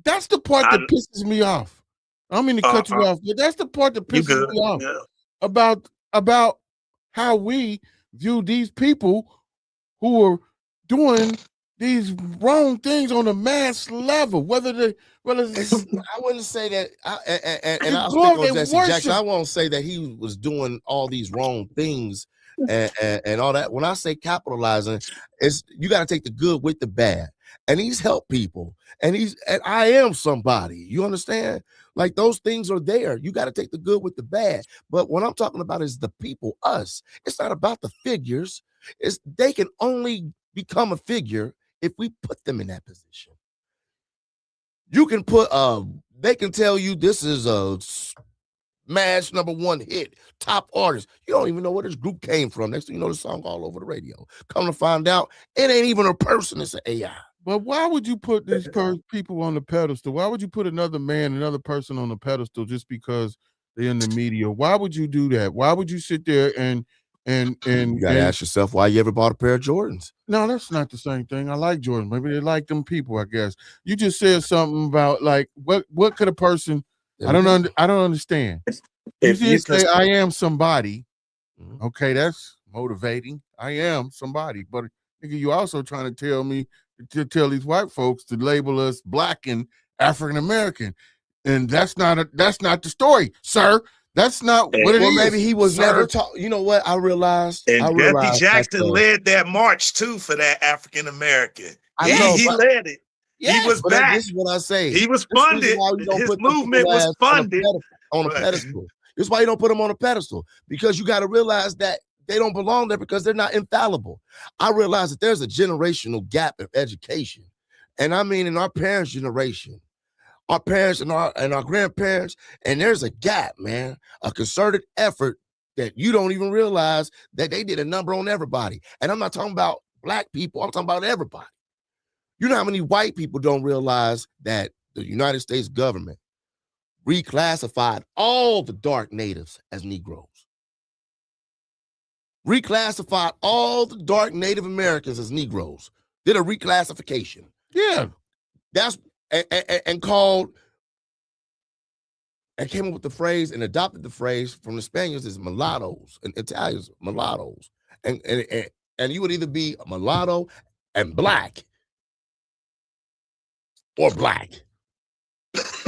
That's the part that pisses me off. I don't mean to cut you off, but that's the part that pisses me off about how we view these people who are doing these wrong things on a mass level. I wouldn't say that. And I'll speak on Jesse Jackson. I won't say that he was doing all these wrong things and all that. When I say capitalizing, it's you got to take the good with the bad. And he's helped people. And I am somebody. You understand? Like those things are there. You got to take the good with the bad. But what I'm talking about is the people, us. It's not about the figures. They can only become a figure if we put them in that position. You can put they can tell you this is a smash #1 hit, top artist. You don't even know where this group came from. Next thing you know, the song all over the radio. Come to find out, it ain't even a person, it's an AI. But why would you put these people on the pedestal? Why would you put another person on the pedestal just because they're in the media? Why would you do that? Why would you sit there and you gotta ask yourself why you ever bought a pair of Jordans? No, that's not the same thing. I like Jordan. Maybe they like them people, I guess. You just said something about like what could a person I don't understand. You just say I am somebody. Okay, that's motivating. I am somebody, but nigga, you also trying to tell me to tell these white folks to label us black and African American, and that's not the story, sir. That's not what it is. Maybe he was never taught. You know what? I realized. And Jesse Jackson led that march too for that African American. He led it. Yeah, he was back. This is what I say. He was funded. His movement was funded on a pedestal. This is why you don't put them on a pedestal, because you got to realize that they don't belong there because they're not infallible. I realize that there's a generational gap in education. And I mean, in our parents' generation, our parents and our grandparents, and there's a gap, man, a concerted effort that you don't even realize that they did a number on everybody. And I'm not talking about black people. I'm talking about everybody. You know how many white people don't realize that the United States government reclassified all the dark natives as Negroes? Reclassified all the dark Native Americans as Negroes. Did a reclassification. Yeah. That's and called and came up with the phrase and adopted the phrase from the Spaniards as mulattoes and Italians mulattoes. And you would either be a mulatto and black or black.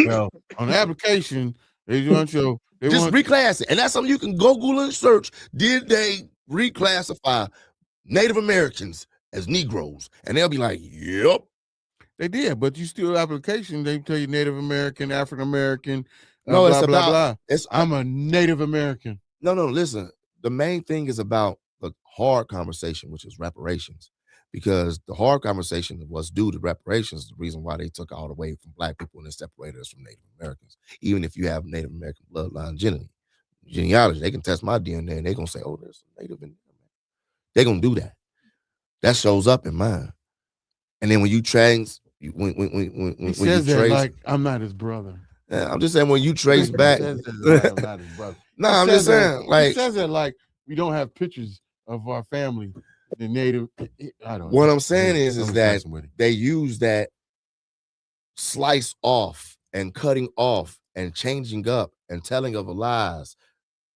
Well, on the application, they want you reclass it. And that's something you can Google and search. Did they reclassify Native Americans as Negroes? And they'll be like, yep. They did, but you still application, they tell you Native American, African American, no, blah, it's blah, about blah. I'm a Native American. No, listen. The main thing is about the hard conversation, which is reparations. Because the hard conversation was due to reparations, the reason why they took all away from black people and they separated us from Native Americans. Even if you have Native American bloodline genealogy, they can test my DNA and they're gonna say, oh, there's some Native in there. They're gonna do that. That shows up in mine. And then when you trace, when he says you that trace, like I'm not his brother. Yeah, I'm just saying when you trace back. He says that like I'm not his brother. I'm just saying he says that like we don't have pictures of our family. The Native, I don't know. What I'm saying is that they use that slice off and cutting off and changing up and telling of lies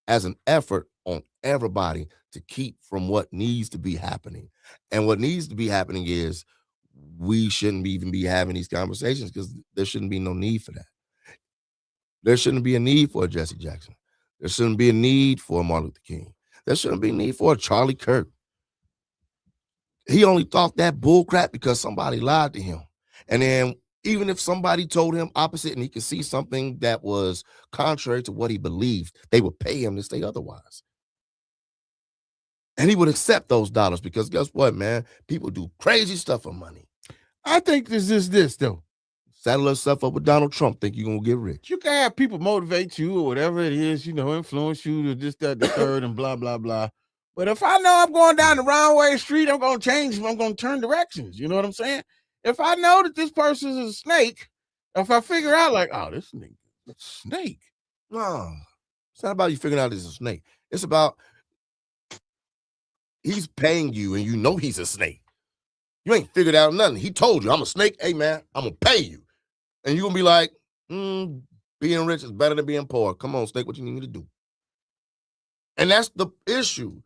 as an effort on everybody to keep from what needs to be happening. And what needs to be happening is we shouldn't even be having these conversations because there shouldn't be no need for that. There shouldn't be a need for a Jesse Jackson. There shouldn't be a need for a Martin Luther King. There shouldn't be a need for a Charlie Kirk. He only thought that bull crap because somebody lied to him. And then even if somebody told him opposite and he could see something that was contrary to what he believed, they would pay him to say otherwise. And he would accept those dollars because guess what, man? People do crazy stuff for money. I think this is this, though. Saddle yourself up with Donald Trump, think you're going to get rich. You can have people motivate you or whatever it is, influence you to this, that, the third, and blah, blah, blah. But if I know I'm going down the wrong way street, I'm going to change. I'm going to turn directions. You know what I'm saying? If I know that this person is a snake, if I figure out like, oh, this snake. No, it's not about you figuring out it's a snake. It's about he's paying you and you know he's a snake. You ain't figured out nothing. He told you, I'm a snake. Hey, man, I'm going to pay you. And you're going to be like, being rich is better than being poor. Come on, snake, what you need me to do? And that's the issue.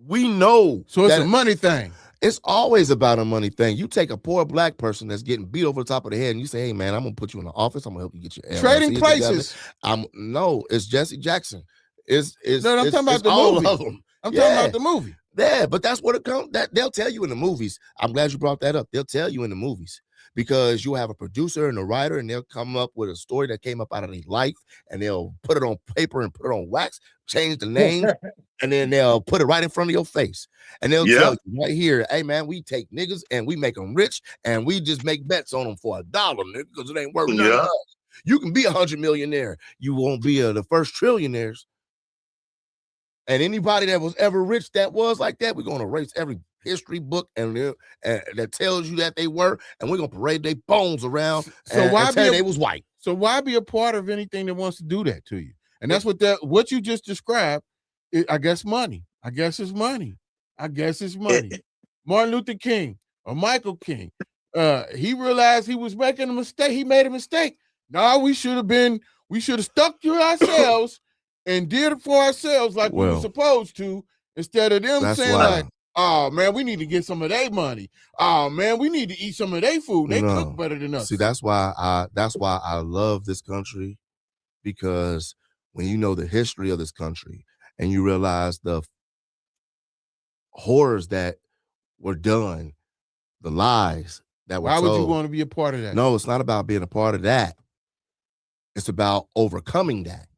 We know. So it's a money thing. It's always about a money thing. You take a poor black person that's getting beat over the top of the head and you say, hey, man, I'm going to put you in the office. I'm going to help you get your LLC trading places. No, it's Jesse Jackson. I'm talking about the movie. Of them. I'm talking about the movie. Yeah, but that's what it comes. That they'll tell you in the movies. I'm glad you brought that up. They'll tell you in the movies because you have a producer and a writer, and they'll come up with a story that came up out of their life, and they'll put it on paper and put it on wax, change the name, and then they'll put it right in front of your face, and they'll tell you right here, hey man, we take niggas and we make them rich, and we just make bets on them for $1, nigga, because it ain't worth nothing else. You can be 100 millionaire, you won't be the first trillionaires. And anybody that was ever rich that was like that, we're going to erase every history book and that tells you that they were, and we're going to parade their bones around and tell you they was white. So why be a part of anything that wants to do that to you? And that's what you just described, I guess money. I guess it's money. Martin Luther King or Michael King, he realized he was making a mistake. He made a mistake. No, we should have stuck to ourselves and did it for ourselves like we were supposed to, instead of them saying like, oh man, we need to get some of their money. Oh man, we need to eat some of their food. They cook better than us. See, that's why I love this country, because when you know the history of this country and you realize the horrors that were done, the lies that were told. Why would you want to be a part of that? No, it's not about being a part of that. It's about overcoming that.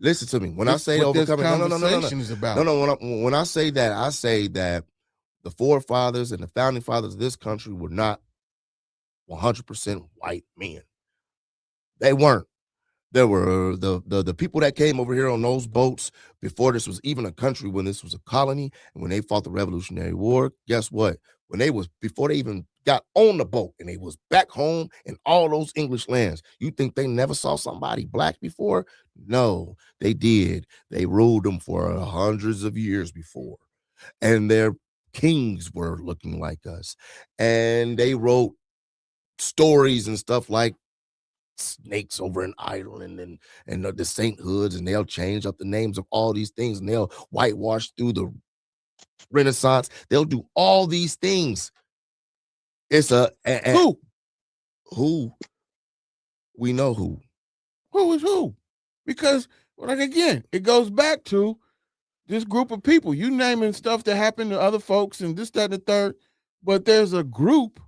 Listen to me. When I say overcoming, no. When I say that, I say that the forefathers and the founding fathers of this country were not 100% white men. They weren't. There were the people that came over here on those boats before this was even a country, when this was a colony, and when they fought the Revolutionary War. Guess what? Before they even got on the boat and they was back home in all those English lands, you think they never saw somebody black before? No, they did. They ruled them for hundreds of years before, and their kings were looking like us, and they wrote stories and stuff like snakes over in Ireland and the sainthoods, and they'll change up the names of all these things, and they'll whitewash through the Renaissance. They'll do all these things. It's who we know who is who, because like again, it goes back to this group of people. You naming stuff that happened to other folks and this, that, and the third, but there's a group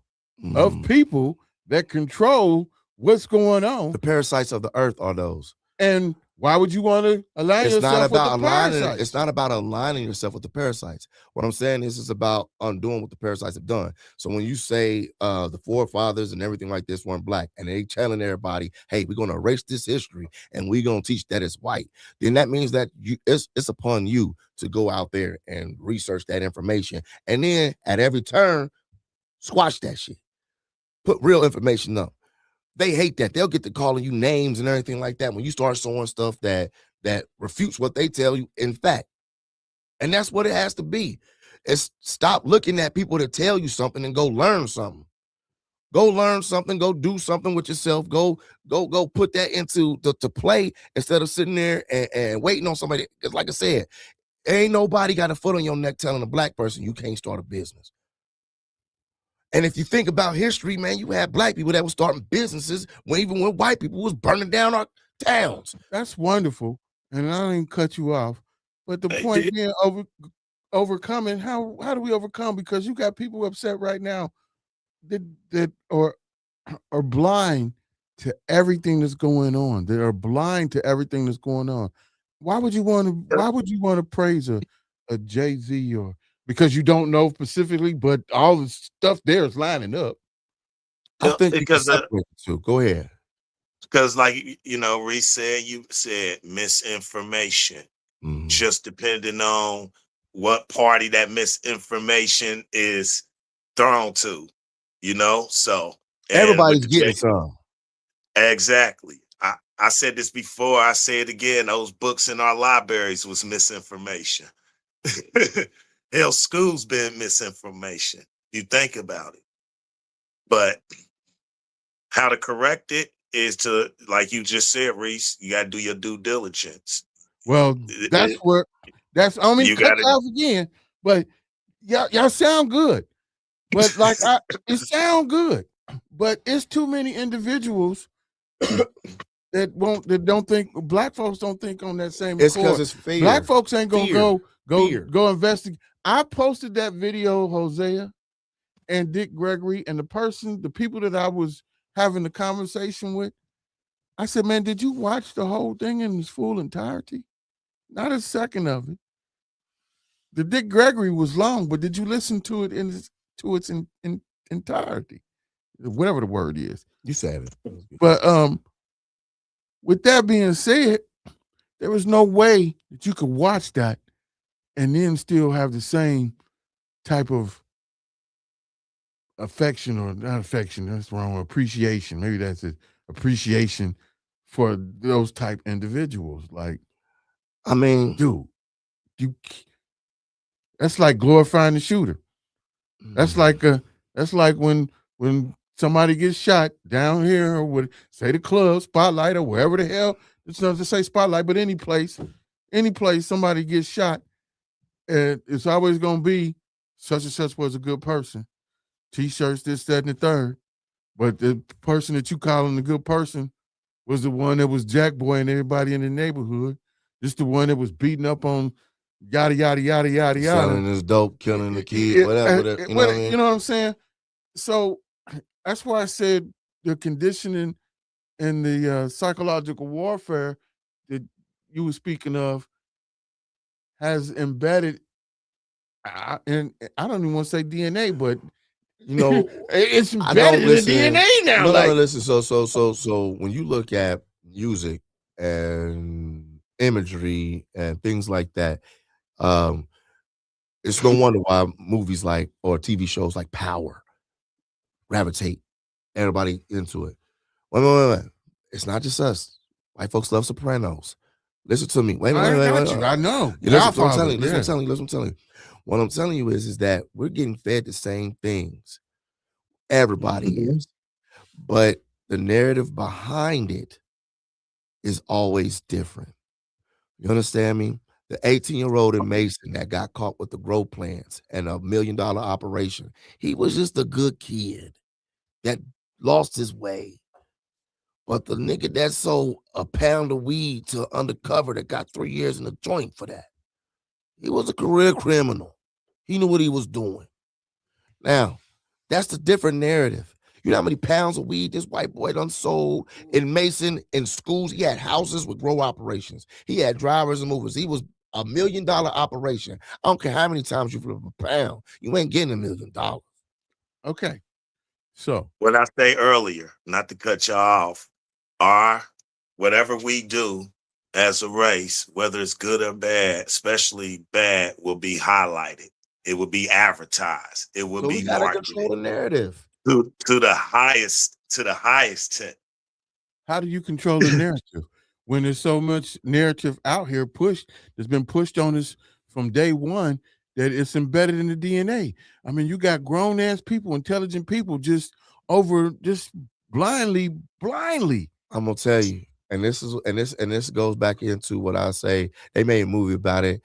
of people that control what's going on. The parasites of the earth are those. And Why would you want to align It's not yourself with the about aligning. parasites? It's not about aligning yourself with the parasites. What I'm saying is, it's about undoing what the parasites have done. So when you say the forefathers and everything like this weren't black, and they telling everybody, "Hey, we're going to erase this history and we're going to teach that it's white," then that means that it's upon you to go out there and research that information, and then at every turn, squash that shit. Put real information up. They hate that. They'll get to calling you names and everything like that when you start showing stuff that refutes what they tell you in fact. And that's what it has to be. It's stop looking at people to tell you something and go learn something. Go learn something, go do something with yourself. Go put that into to play instead of sitting there and waiting on somebody. Because like I said, ain't nobody got a foot on your neck telling a black person you can't start a business. And if you think about history, man, you had black people that were starting businesses even when white people was burning down our towns. That's wonderful. And I don't even cut you off. But the point being overcoming, how do we overcome? Because you got people upset right now that are blind to everything that's going on. They are blind to everything that's going on. Why would you want to praise a Jay-Z, or because you don't know specifically, but all the stuff there is lining up? I think because go ahead. Because, like, you know, Reese said, you said misinformation, just depending on what party that misinformation is thrown to, you know. So everybody's getting some. Exactly. I said this before. I say it again. Those books in our libraries was misinformation. Hell, school's been misinformation. You think about it. But how to correct it is to, like you just said, Reese, you got to do your due diligence. Well, I mean, you cut off again, but y'all sound good. But like, it sound good, but it's too many individuals that don't think, black folks don't think on that same It's accord. because it's fear. Black folks ain't gonna Fear. go investigate. I posted that video, Hosea and Dick Gregory, and the people that I was having the conversation with. I said, man, did you watch the whole thing in its full entirety? Not a second of it. The Dick Gregory was long, but did you listen to it in its entirety? Whatever the word is. You said it. But with that being said, there was no way that you could watch that and then still have the same type of affection, or not affection, that's wrong, appreciation. Maybe that's it. Appreciation for those type individuals. Like, I mean, dude, that's like glorifying the shooter. That's like when somebody gets shot down here, or would say the club, Spotlight, or wherever the hell. It's not to say Spotlight, but any place somebody gets shot, and it's always gonna be such and such was a good person. T-shirts, this, that, and the third. But the person that you calling a good person was the one that was jack boy and everybody in the neighborhood. Just the one that was beating up on yada yada yada yada yada. Selling his dope, killing the kid, whatever. You know what I mean? You know what I'm saying? So that's why I said the conditioning and the psychological warfare that you were speaking of has embedded, and I don't even want to say DNA, but you know, it's embedded in the DNA now. No, listen. So when you look at music and imagery and things like that, it's no wonder why movies like, or TV shows like Power gravitate everybody into it. Wait. It's not just us. White folks love Sopranos. Listen to me. Wait. I know. Listen what I'm telling you. What I'm telling you is that we're getting fed the same things. Everybody is. But the narrative behind it is always different. You understand me? The 18-year-old in Mason that got caught with the grow plants and $1 million operation, he was just a good kid that lost his way. But the nigga that sold a pound of weed to undercover that got 3 years in the joint for that, he was a career criminal. He knew what he was doing. Now, that's the different narrative. You know how many pounds of weed this white boy done sold in Mason, in schools? He had houses with grow operations. He had drivers and movers. He was $1 million operation. I don't care how many times you flip a pound. You ain't getting $1 million. Okay. So what I say earlier, not to cut you off, whatever we do as a race, whether it's good or bad, especially bad, will be highlighted. It will be advertised. It will So be we gotta marketed control the narrative. to the highest tip. how do you control the narrative when there's so much narrative out here that's been pushed on us from day one that it's embedded in the DNA? I mean, you got grown ass people, intelligent people, just blindly. I'm gonna tell you, and this goes back into what I say. They made a movie about it.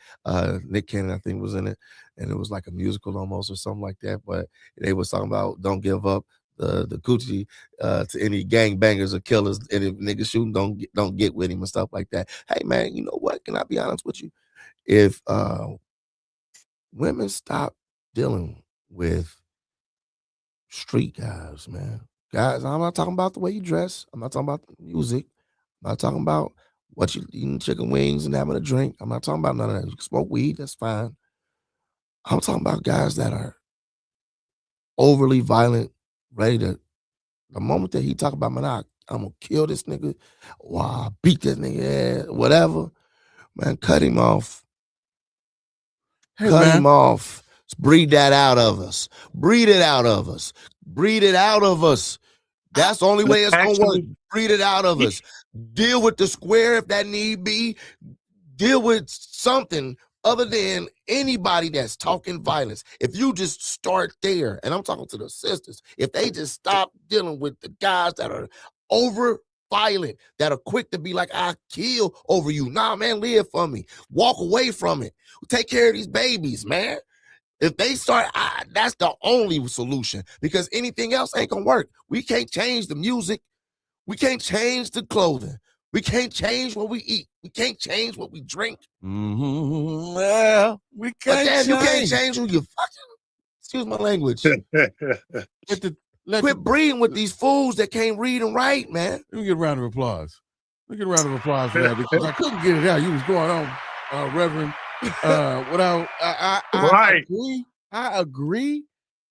Nick Cannon, I think, was in it, and it was like a musical almost or something like that. But they was talking about don't give up the coochie to any gangbangers or killers. And if niggas shooting, don't get with him and stuff like that. Hey man, you know what? Can I be honest with you? If women stop dealing with street guys, man. Guys, I'm not talking about the way you dress. I'm not talking about the music. I'm not talking about what you eating chicken wings and having a drink. I'm not talking about none of that. You can smoke weed, that's fine. I'm talking about guys that are overly violent, ready to, the moment that he talk about, man, I'm gonna kill this nigga, or I beat this nigga, whatever, man, cut him off. Cut him off. Breed that out of us. Breed it out of us. Breed it out of us. That's the only way it's going to work. Breed it out of us. Deal with the square if that need be. Deal with something other than anybody that's talking violence. If you just start there, and I'm talking to the sisters, if they just stop dealing with the guys that are over violent, that are quick to be like, I kill over you. Nah, man, live for me. Walk away from it. Take care of these babies, man. If they start, that's the only solution, because anything else ain't gonna work. We can't change the music. We can't change the clothing. We can't change what we eat. We can't change what we drink. Mm-hmm. Well, we can't. But damn, you can't change who you fucking. Excuse my language. Quit breeding with these fools that can't read and write, man. Let me get a round of applause. Let me get a round of applause for that, because I couldn't get it out. You was going on, Reverend. I agree,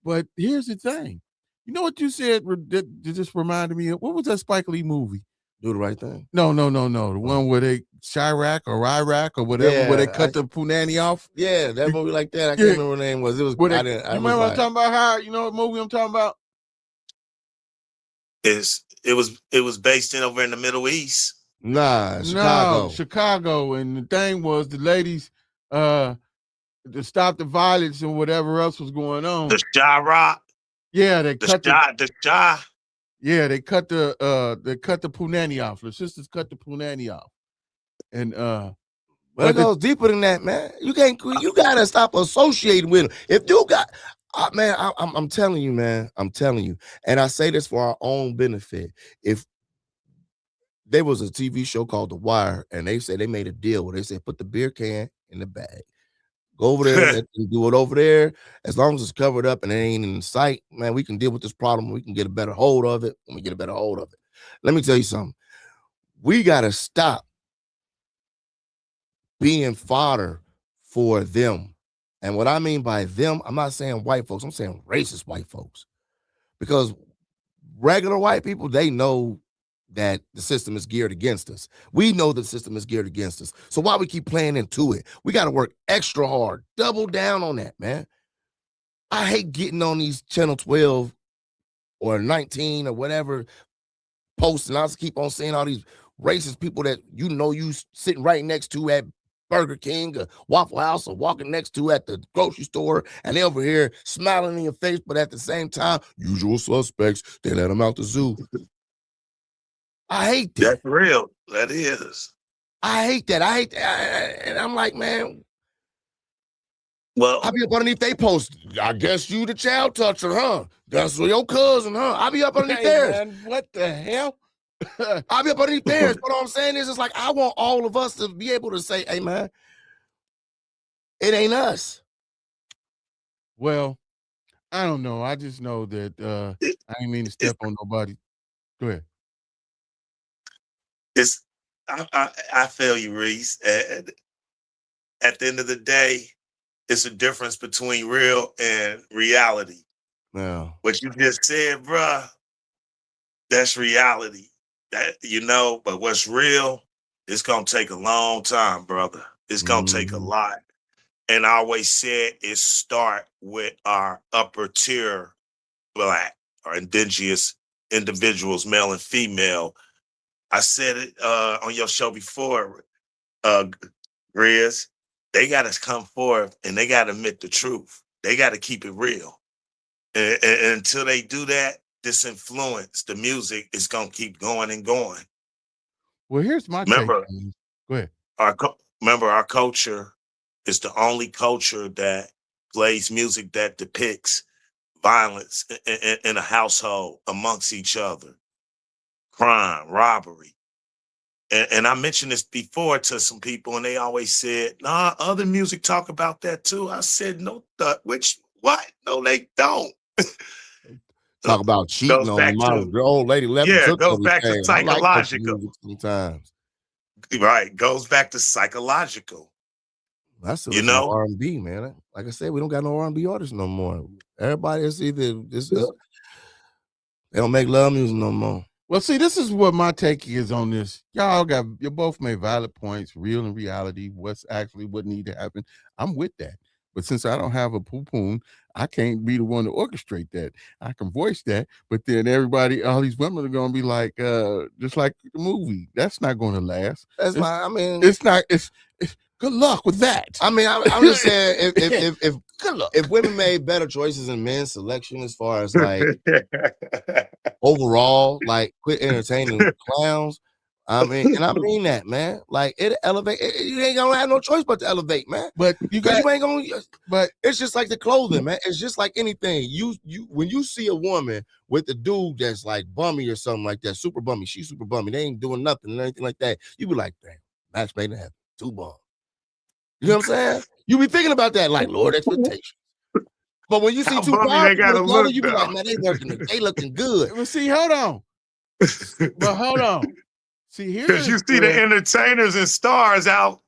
but here's the thing. You know what you said that just reminded me of? What was that Spike Lee movie? Do the Right Thing? No. The one where they Chirac or Iraq or whatever, where they cut the punani off. Yeah, that movie like that. I can't remember what the name was. It was. You remember what I'm talking about? How you know what movie I'm talking about? It was based over in the Middle East. Chicago. And the thing was, the ladies to stop the violence and whatever else was going on. The Chirac. Yeah, they cut the Shah. Yeah, they cut the punani off. The sisters cut the punani off. And but it goes deeper than that, man. You gotta stop associating with them. If you got man, I'm telling you, man. I'm telling you. And I say this for our own benefit. If there was a TV show called The Wire, and they say they made a deal where they said put the beer can in the bag. Go over there and do it over there. As long as it's covered up and it ain't in sight, man, we can deal with this problem. We can get a better hold of it when we get a better hold of it. Let me tell you something. We got to stop being fodder for them. And what I mean by them, I'm not saying white folks. I'm saying racist white folks. Because regular white people, they know that the system is geared against us. We know the system is geared against us. So why we keep playing into it? We got to work extra hard. Double down on that, man. I hate getting on these Channel 12 or 19 or whatever posts, and I just keep on seeing all these racist people that you sitting right next to at Burger King or Waffle House or walking next to at the grocery store, and they over here smiling in your face, but at the same time, usual suspects, they let them out the zoo. I hate that. That's real. That is. I hate that. And I'm like, man. Well, I be up underneath they post. I guess you the child toucher, huh? That's your cousin, huh? I be up underneath theirs. Man, what the hell? I be up underneath theirs. But all I'm saying is, it's like I want all of us to be able to say, hey, man, it ain't us. Well, I don't know. I just know that I ain't mean to step on nobody. Go ahead. It's I feel you, Reese. At the end of the day, it's a difference between real and reality. Yeah. What you just said, bruh, that's reality. But what's real, it's gonna take a long time, brother. It's gonna take a lot. And I always said it start with our upper tier black or indigenous individuals, male and female. I said it on your show before, Grizz. They gotta come forth and they gotta admit the truth. They gotta keep it real. And until they do that, this influence, the music, is gonna keep going and going. Well, here's my take. Remember, Go ahead. remember, our culture is the only culture that plays music that depicts violence in a household amongst each other, crime, robbery. And I mentioned this before to some people, and they always said, "Nah, other music talk about that too." I said, "No, what? No, they don't." Talk about cheating Goes on your back mom. to The old lady left and took goes back to everything. I like country psychological. music sometimes. Right, goes back to psychological. I still You listen to know, R&B, man. Like I said, we don't got no R&B artists no more. Everybody is either they don't make love music no more. Well, see, this is what my take is on this. You both made valid points, real and reality, what's actually what need to happen. I'm with that. But since I don't have a poo-poon, I can't be the one to orchestrate that. I can voice that, but then all these women are gonna be like, just like the movie. That's not gonna last. That's why, I mean, it's not, it's good luck with that. I mean, I'm just saying, if good luck. If women made better choices in men's selection as far as like overall, like quit entertaining clowns. I mean, and I mean that, man. Like it elevate. You ain't gonna have no choice but to elevate, man. But you ain't gonna. But it's just like the clothing, man. It's just like anything. You when you see a woman with a dude that's like bummy or something like that, super bummy. She's super bummy. They ain't doing nothing or anything like that. You be like, damn, match made in heaven. Too bum. You know what I'm saying? You be thinking about that, like Lord expectations. But when you see two bummy together, you be like, man, they looking good. Well, see, hold on. But hold on. See, here because you see the entertainers and stars out,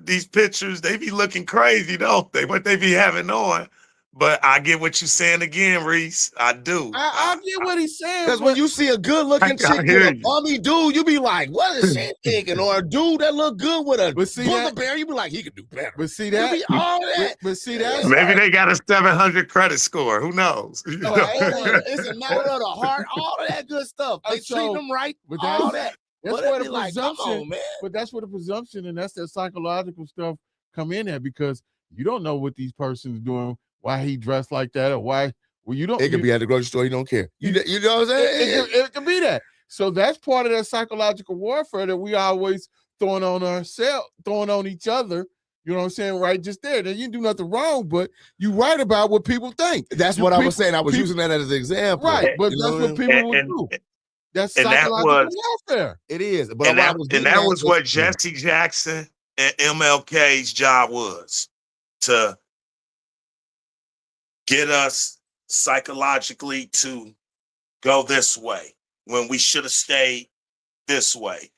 these pictures, they be looking crazy, don't they? What they be having on. But I get what you're saying again, Reese. I do. I get what he's saying. Because when you see a good looking chick with a bummy dude, you be like, what is she thinking? Or a dude that look good with a booger bear, you be like, he could do better. But see that? All that. But see that? Maybe they got a 700 credit score. Who knows? It's a matter of the heart, all of that good stuff. They treat them right, all that. That's but where the like, presumption, man. But that's where the presumption and that's that psychological stuff come in at, because you don't know what these persons doing, why he dressed like that, or why. Well, you don't. It could be at the grocery store. You don't care. You know what I'm saying? It could be that. So that's part of that psychological warfare that we always throwing on ourselves, throwing on each other. You know what I'm saying? Right, just there. Then you do nothing wrong, but you write about what people think. That's what I was saying. I was using that as an example. Right, but that's what people will do. That's psychological warfare. It is. But that was what Jesse Jackson and MLK's job was, to get us psychologically to go this way when we should have stayed this way.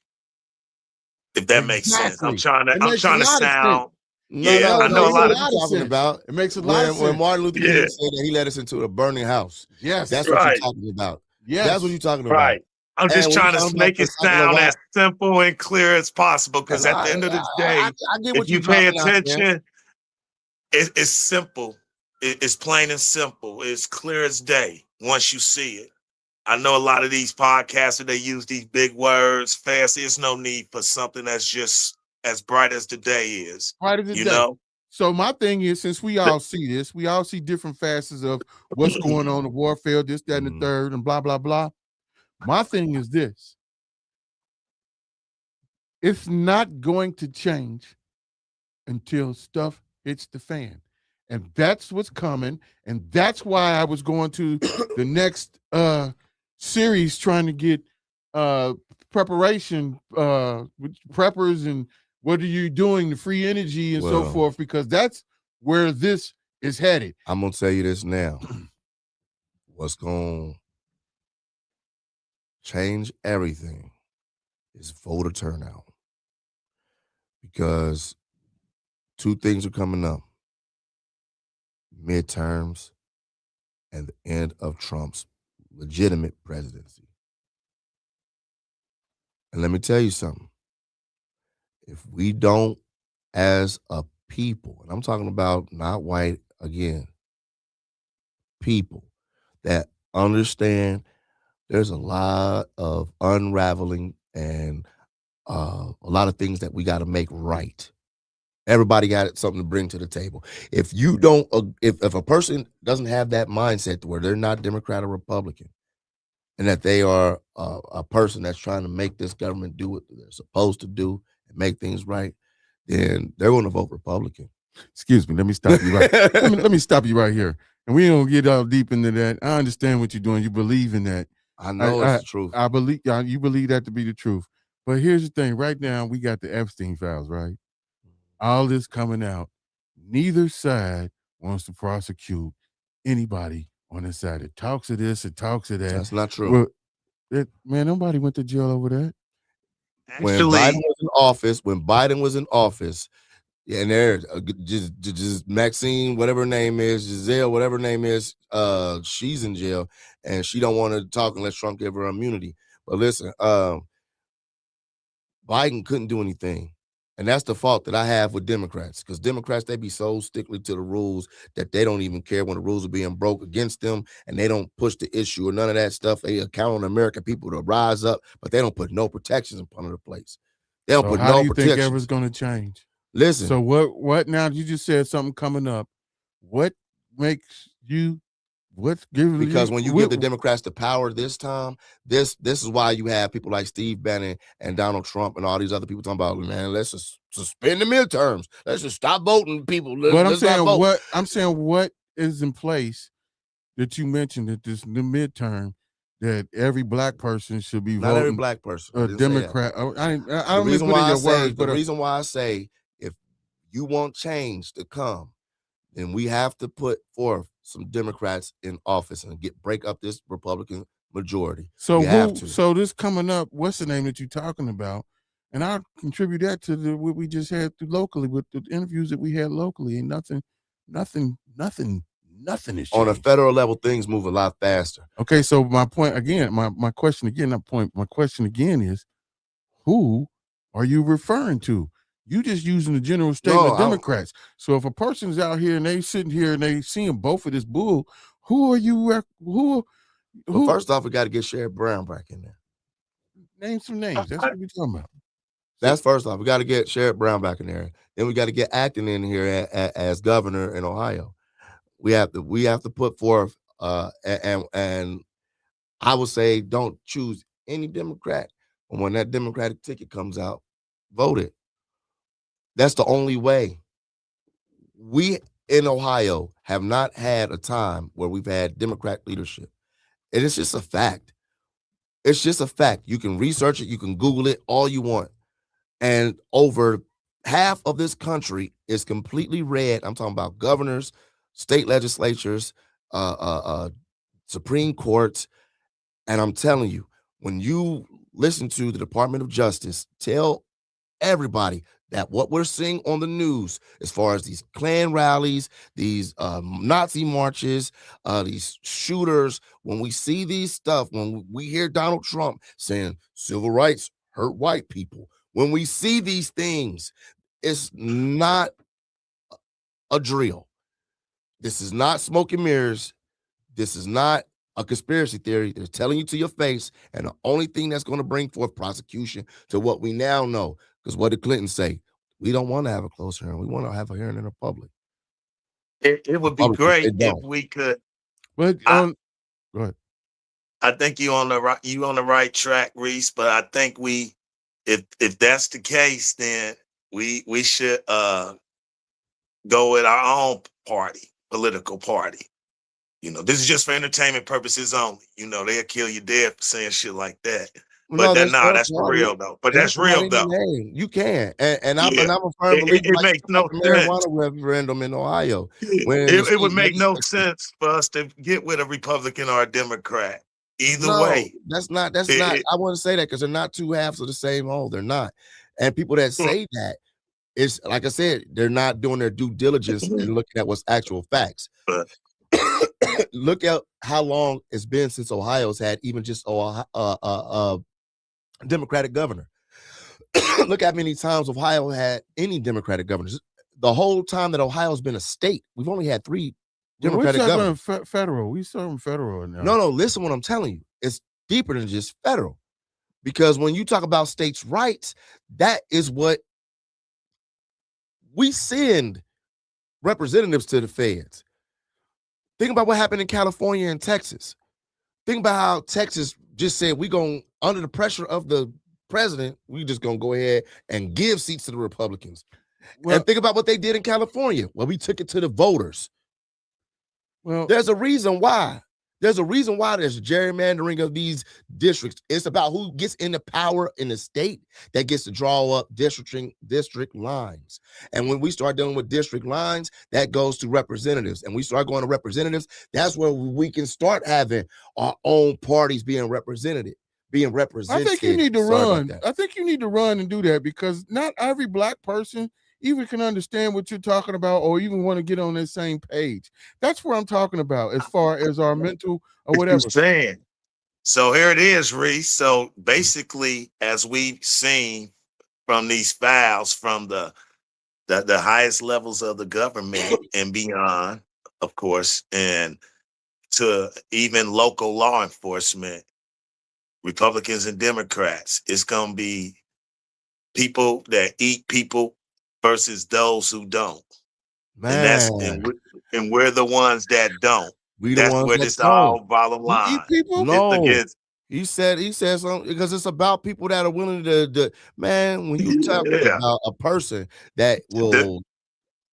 If that makes sense. I'm trying to sound. I know a lot of talking about. It makes a lot of sense. When Martin Luther King said that he led us into a burning house. Yes, that's what you're talking about. Yes, that's what you're talking about. Right. I'm just trying to make it sound as simple and clear as possible, because at the end of the day, if you pay attention, it's simple. It's plain and simple. It's clear as day once you see it. I know a lot of these podcasters, they use these big words fast. There's no need for something that's just as bright as the day is. Bright as the day. Know? So my thing is, since we all see this, we all see different facets of what's going on in warfare, this, that, and the third, and blah, blah, blah. My thing is this. It's not going to change until stuff hits the fan. And that's what's coming. And that's why I was going to the next series, trying to get preparation with preppers and what are you doing, the free energy and so forth, because that's where this is headed. I'm gonna tell you this now. What's gonna change everything is voter turnout. Because two things are coming up: midterms and the end of Trump's legitimate presidency. And let me tell you something. If we don't, as a people, and I'm talking about not white, again, people that understand there's a lot of unraveling and a lot of things that we got to make right. Everybody got something to bring to the table. If you don't, if a person doesn't have that mindset to where they're not Democrat or Republican, and that they are a person that's trying to make this government do what they're supposed to do and make things right, then they're going to vote Republican. Excuse me, let me stop you right. let me stop you right here. And we don't get all deep into that. I understand what you're doing. You believe in that. I know it's the truth. I believe you believe that to be the truth. But here's the thing. Right now, we got the Epstein files, right? All this coming out. Neither side wants to prosecute anybody on the side. It talks of this, it talks of that. That's not true. Well, man, nobody went to jail over that. When Biden was in office, yeah, and there's just Maxine, whatever her name is, Giselle, whatever her name is, she's in jail, and she don't want to talk unless Trump give her immunity. But listen, Biden couldn't do anything. And that's the fault that I have with Democrats, because Democrats, they be so stickly to the rules that they don't even care when the rules are being broke against them, and they don't push the issue or none of that stuff. They count on American people to rise up, but they don't put no protections in front of the place. They don't put no protections. How do you think ever's going to change? Listen. So what now? You just said something coming up. What makes you because when you give the Democrats the power this time, this is why you have people like Steve Bannon and Donald Trump and all these other people talking about, man, let's just suspend the midterms. Let's just stop voting, people. I'm saying what is in place that you mentioned that the midterm that every black person should be voting. Not every black person. A Democrat. I don't the reason why I say if you want change to come, then we have to put forth some Democrats in office and break up this Republican majority. So this coming up, what's the name that you're talking about? And I'll contribute that to what we just had through locally with the interviews that we had locally, and nothing has changed. On a federal level, things move a lot faster. Okay, so my point again, my question again is, who are you referring to? You just using the general statement of Democrats. So if a person's out here and they sitting here and they seeing both of this bull, who are you? Who? Well, first off, we got to get Sherrod Brown back in there. Name some names. That's what we're talking about. That's first off. We got to get Sherrod Brown back in there. Then we got to get Acton in here as governor in Ohio. We have to put forth and I would say don't choose any Democrat. And when that Democratic ticket comes out, vote it. That's the only way. We in Ohio have not had a time where we've had Democrat leadership. And it's just a fact. It's just a fact. You can research it. You can Google it all you want. And over half of this country is completely red. I'm talking about governors, state legislatures, Supreme Courts. And I'm telling you, when you listen to the Department of Justice tell everybody that what we're seeing on the news, as far as these Klan rallies, these Nazi marches, these shooters, when we see these stuff, when we hear Donald Trump saying civil rights hurt white people, when we see these things, it's not a drill. This is not smoke and mirrors. This is not a conspiracy theory. They're telling you to your face, and the only thing that's going to bring forth prosecution to what we now know, because what did Clinton say? We don't want to have a closed hearing. We want to have a hearing in the public. It would be great if we could. But go ahead. I think you on the right track, Reese. But I think if that's the case, then we should go with our own political party. You know, this is just for entertainment purposes only. You know, they'll kill you dead for saying shit like that. No, there's that's for real though. But that's not real any though. name. You can, and I'm Yeah. a firm believer. It Like makes no the sense. marijuana referendum in Ohio, when the It would state make no legislature. sense for us to get with a Republican or a Democrat. Either No, way. that's not. I wouldn't say that because they're not two halves of the same whole. They're not. And people that say that, it's like I said, they're not doing their due diligence and looking at what's actual facts. Look at how long it's been since Ohio's had even just a Democratic governor. Look how many times Ohio had any Democratic governors. The whole time that Ohio's been a state, we've only had 3 Democratic governors. Federal. We serving federal now. No, listen what I'm telling you. It's deeper than just federal. Because when you talk about states' rights, that is what we send representatives to the feds. Think about what happened in California and Texas. Think about how Texas just said, we going under the pressure of the president, we just gonna go ahead and give seats to the Republicans. Well, and think about what they did in California. Well, we took it to the voters. Well, there's a reason why. There's a reason why there's gerrymandering of these districts. It's about who gets into power in the state that gets to draw up district lines. And when we start dealing with district lines, that goes to representatives. And we start going to representatives, that's where we can start having our own parties being represented. I think you need to run. I think you need to run and do that because not every black person even can understand what you're talking about or even want to get on that same page. That's what I'm talking about as far as our mental or whatever. You're saying. So here it is, Reese. So basically, as we've seen from these files from the highest levels of the government and beyond, of course, and to even local law enforcement, Republicans and Democrats, it's going to be people that eat people versus those who don't. Man. And we're the ones that don't. That's where this all bottom line. Eat people? No. He said something because it's about people that are willing to man, when you talk about a person that will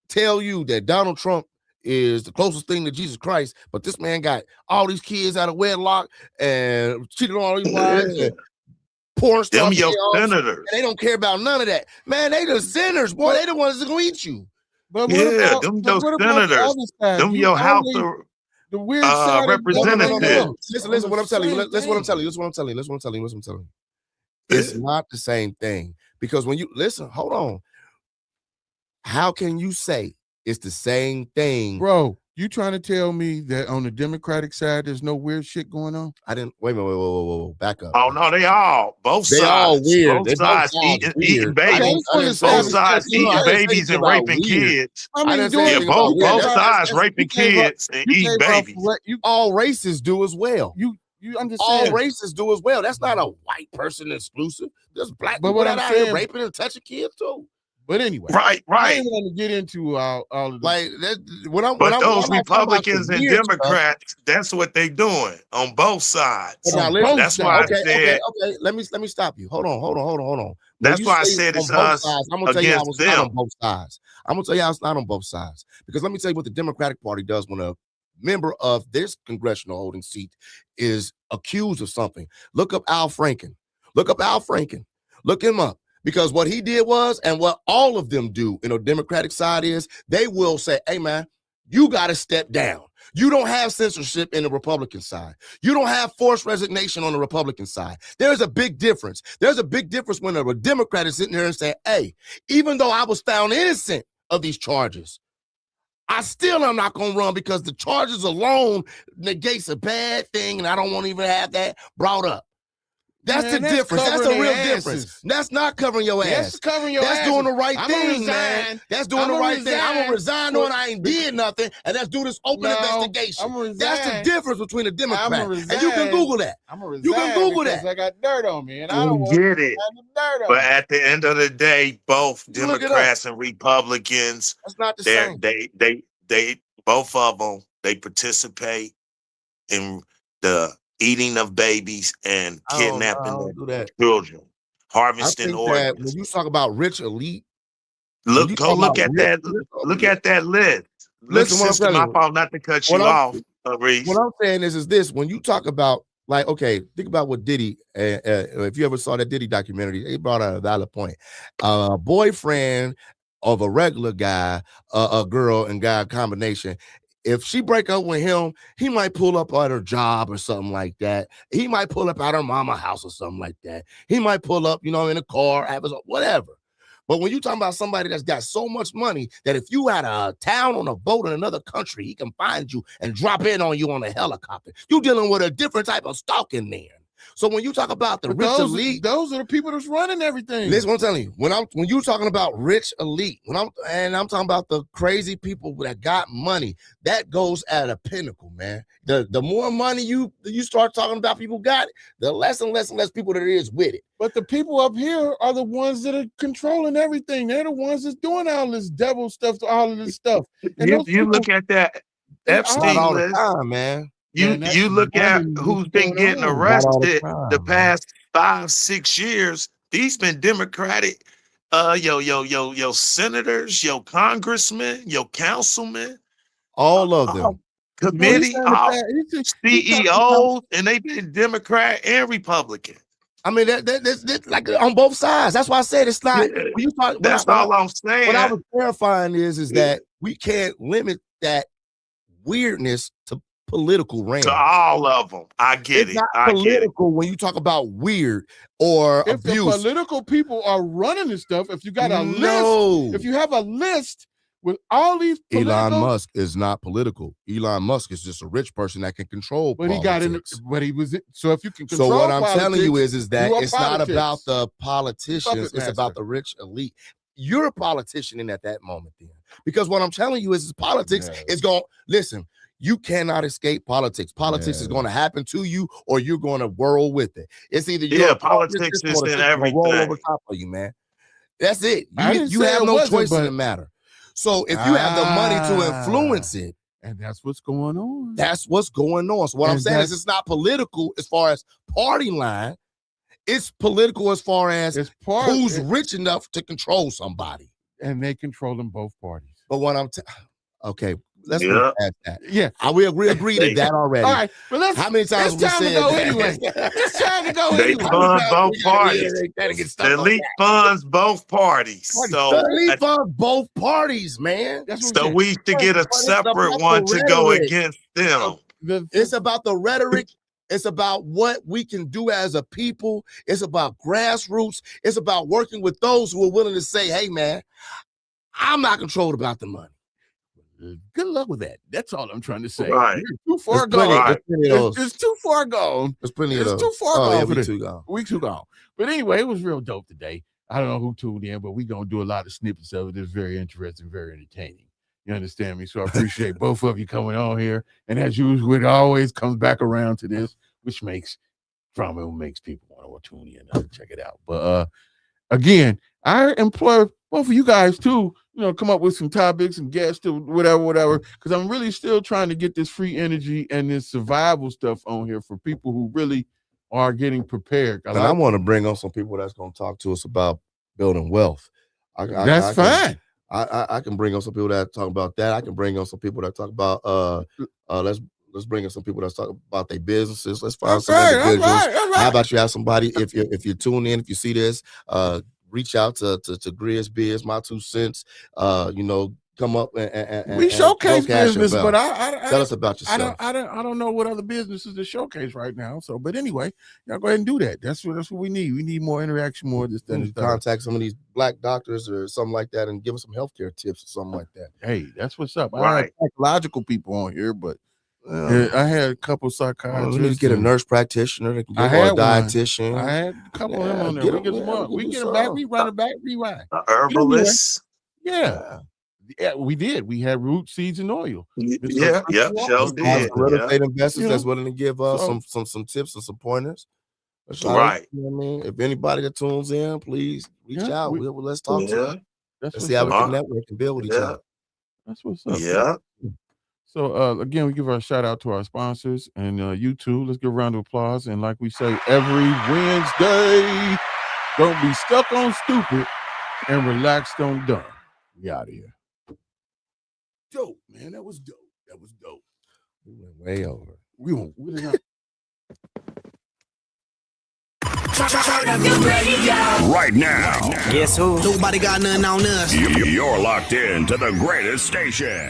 tell you that Donald Trump is the closest thing to Jesus Christ, but this man got all these kids out of wedlock and cheated on all these wives and porn stars. Them your senators. And they don't care about none of that. Man, they the sinners, boy. They the ones that gonna eat you. But them your senators. Them your House the weird side representatives. Listen, what I'm telling you. Listen, what I'm telling you. It's not the same thing. Because when you listen, hold on. How can you say it's the same thing? Bro, you trying to tell me that on the Democratic side, there's no weird shit going on? I didn't. Wait a minute. Whoa. Back up. Oh, no, they all. Both they sides. All weird. Both sides eating babies. Both sides eating babies and raping kids. Both sides raping kids and eating babies. All races do as well. You understand? All races do as well. That's not a white person exclusive. There's black people what out I'm here raping and touching kids too. But anyway, right. I didn't want to get into all of this. Like that. But those Republicans and Democrats, that's what they doing on both sides. That's why I said. Okay. Let me stop you. Hold on. That's why I said it's us I'm gonna tell you how it's them. not on both sides. I'm gonna tell you how it's not on both sides because let me tell you what the Democratic Party does when a member of this congressional holding seat is accused of something. Look up Al Franken. Look him up. Because what he did was, and what all of them do in a Democratic side is, they will say, hey, man, you got to step down. You don't have censorship in the Republican side. You don't have forced resignation on the Republican side. There's a big difference. There's a big difference when a Democrat is sitting there and saying, hey, even though I was found innocent of these charges, I still am not going to run because the charges alone negates a bad thing, and I don't want to even have that brought up. That's the difference. That's the real difference. That's not covering your ass. That's covering your ass. That's doing the right thing, man. That's doing the right thing. I'm gonna resign knowing I ain't did nothing, and let's do this open investigation. That's the difference between a Democrat. And you can Google that. You can Google that. I got dirt on me, and I don't want get it. Dirt on but at the end of the day, both Democrats and Republicans, that's not the same. They both of them, they participate in the eating of babies and kidnapping their children, harvesting organs. When you talk about rich elite, look at that list. Listen, my fault not to cut you off, Reese. What I'm saying is this: when you talk about like, okay, think about what Diddy, if you ever saw that Diddy documentary, he brought out a valid point. A boyfriend of a regular guy, a girl and guy combination, if she break up with him, he might pull up at her job or something like that. He might pull up at her mama house or something like that. He might pull up, in a car, have his, whatever. But when you're talking about somebody that's got so much money that if you had a town on a boat in another country, he can find you and drop in on you on a helicopter. You're dealing with a different type of stalking there. So when you talk about the rich elite, those are the people that's running everything. Listen, what I'm telling you, when you're talking about rich elite, I'm talking about the crazy people that got money, that goes at a pinnacle, man. The more money you start talking about people got, the less and less and less people there is with it. But the people up here are the ones that are controlling everything. They're the ones that's doing all this devil stuff, all of this stuff. And you look at that Epstein all list, the time, man. You look at who's been getting arrested the past 5-6 years. These been Democratic, your senators, your congressmen, your councilmen, all of them, committee, CEOs, and they've been Democrat and Republican. I mean, that's like on both sides. That's why I said it's not. Yeah, When you talk, that's all I'm saying. What I was clarifying is that we can't limit that weirdness to political range. To all of them. I get it's it. Not I political get it. when you talk about weird or if abuse. the political people are running this stuff, if you got a list, if you have a list with all these Elon Musk is not political. Elon Musk is just a rich person that can control but politics. He got in but he was so if you can control so what I'm politics, telling you is that it's not about the Puppet politicians, it's about the rich elite. You're a politician in at that moment then. Because what I'm telling you is politics is going, listen, you cannot escape politics. Politics is going to happen to you or you're going to whirl with it. It's either you're politics is in everything. Roll over top of you, man. That's it. You have no choice in the matter. So if you have the money to influence it, and that's what's going on. That's what's going on. So what I'm saying is it's not political as far as party line. It's political as far as who's rich enough to control somebody. And they control them both parties. But what okay, let's move past that. Yeah. We agree to that already. All right, but let's. How many times it's time to go anyway. It's time to go They anyway. fund both parties. The elite funds both parties. So the elite funds both parties, man. So we should get a separate one to go against them. It's about the rhetoric. It's about what we can do as a people. It's about grassroots. It's about working with those who are willing to say, hey, man, I'm not controlled about the money. Good luck with that. That's all I'm trying to say. Right. You're too far gone. It's It's too far gone. There's plenty of those. It's too far gone. Yeah, we too gone. We too gone. But anyway, it was real dope today. I don't know who tuned in, but we're going to do a lot of snippets of it. It's very interesting, very entertaining. You understand me? So I appreciate both of you coming on here. And as usual, it always comes back around to this, which makes people want to tune in and check it out. But again, I implore both of you guys to, come up with some topics and guests or whatever, because I'm really still trying to get this free energy and this survival stuff on here for people who really are getting prepared. I want to bring on some people that's going to talk to us about building wealth. That's fine. I can bring on some people that talk about that. I can bring on some people that talk about let's bring in some people that talk about their businesses. Let's find some individuals. All right. How about you have somebody, if you tune in, if you see this, reach out to GRIZZBIZ, my 2 cents. Come up and we showcase business, but tell us about yourself. I don't know what other businesses to showcase right now. So, but anyway, y'all go ahead and do that. That's what we need. We need more interaction, more of this. Contact some of these black doctors or something like that, and give us some healthcare tips or something like that. Hey, that's what's up. Right. I had psychological people on here, but I had a couple psychiatrists. We need to get a nurse practitioner, or a dietitian. I had a couple of them on there. We get them back. We run it back. Rewind. Herbalists. Yeah, we did. We had root seeds and oil. Yeah, sure did. Real estate investors that's willing to give us some tips and some pointers. Right. You know what I mean? If anybody that tunes in, please reach out. Let's talk to them. Let's see how we can network and build with each other. That's what's up. Yeah. So again, we give our shout out to our sponsors and you too. Let's give a round of applause. And like we say every Wednesday, don't be stuck on stupid and relaxed on dumb. We out of here. Dope, man. That was dope. We went way over. We went. Right now, Guess who? Nobody got nothing on us. you're locked in to the greatest station.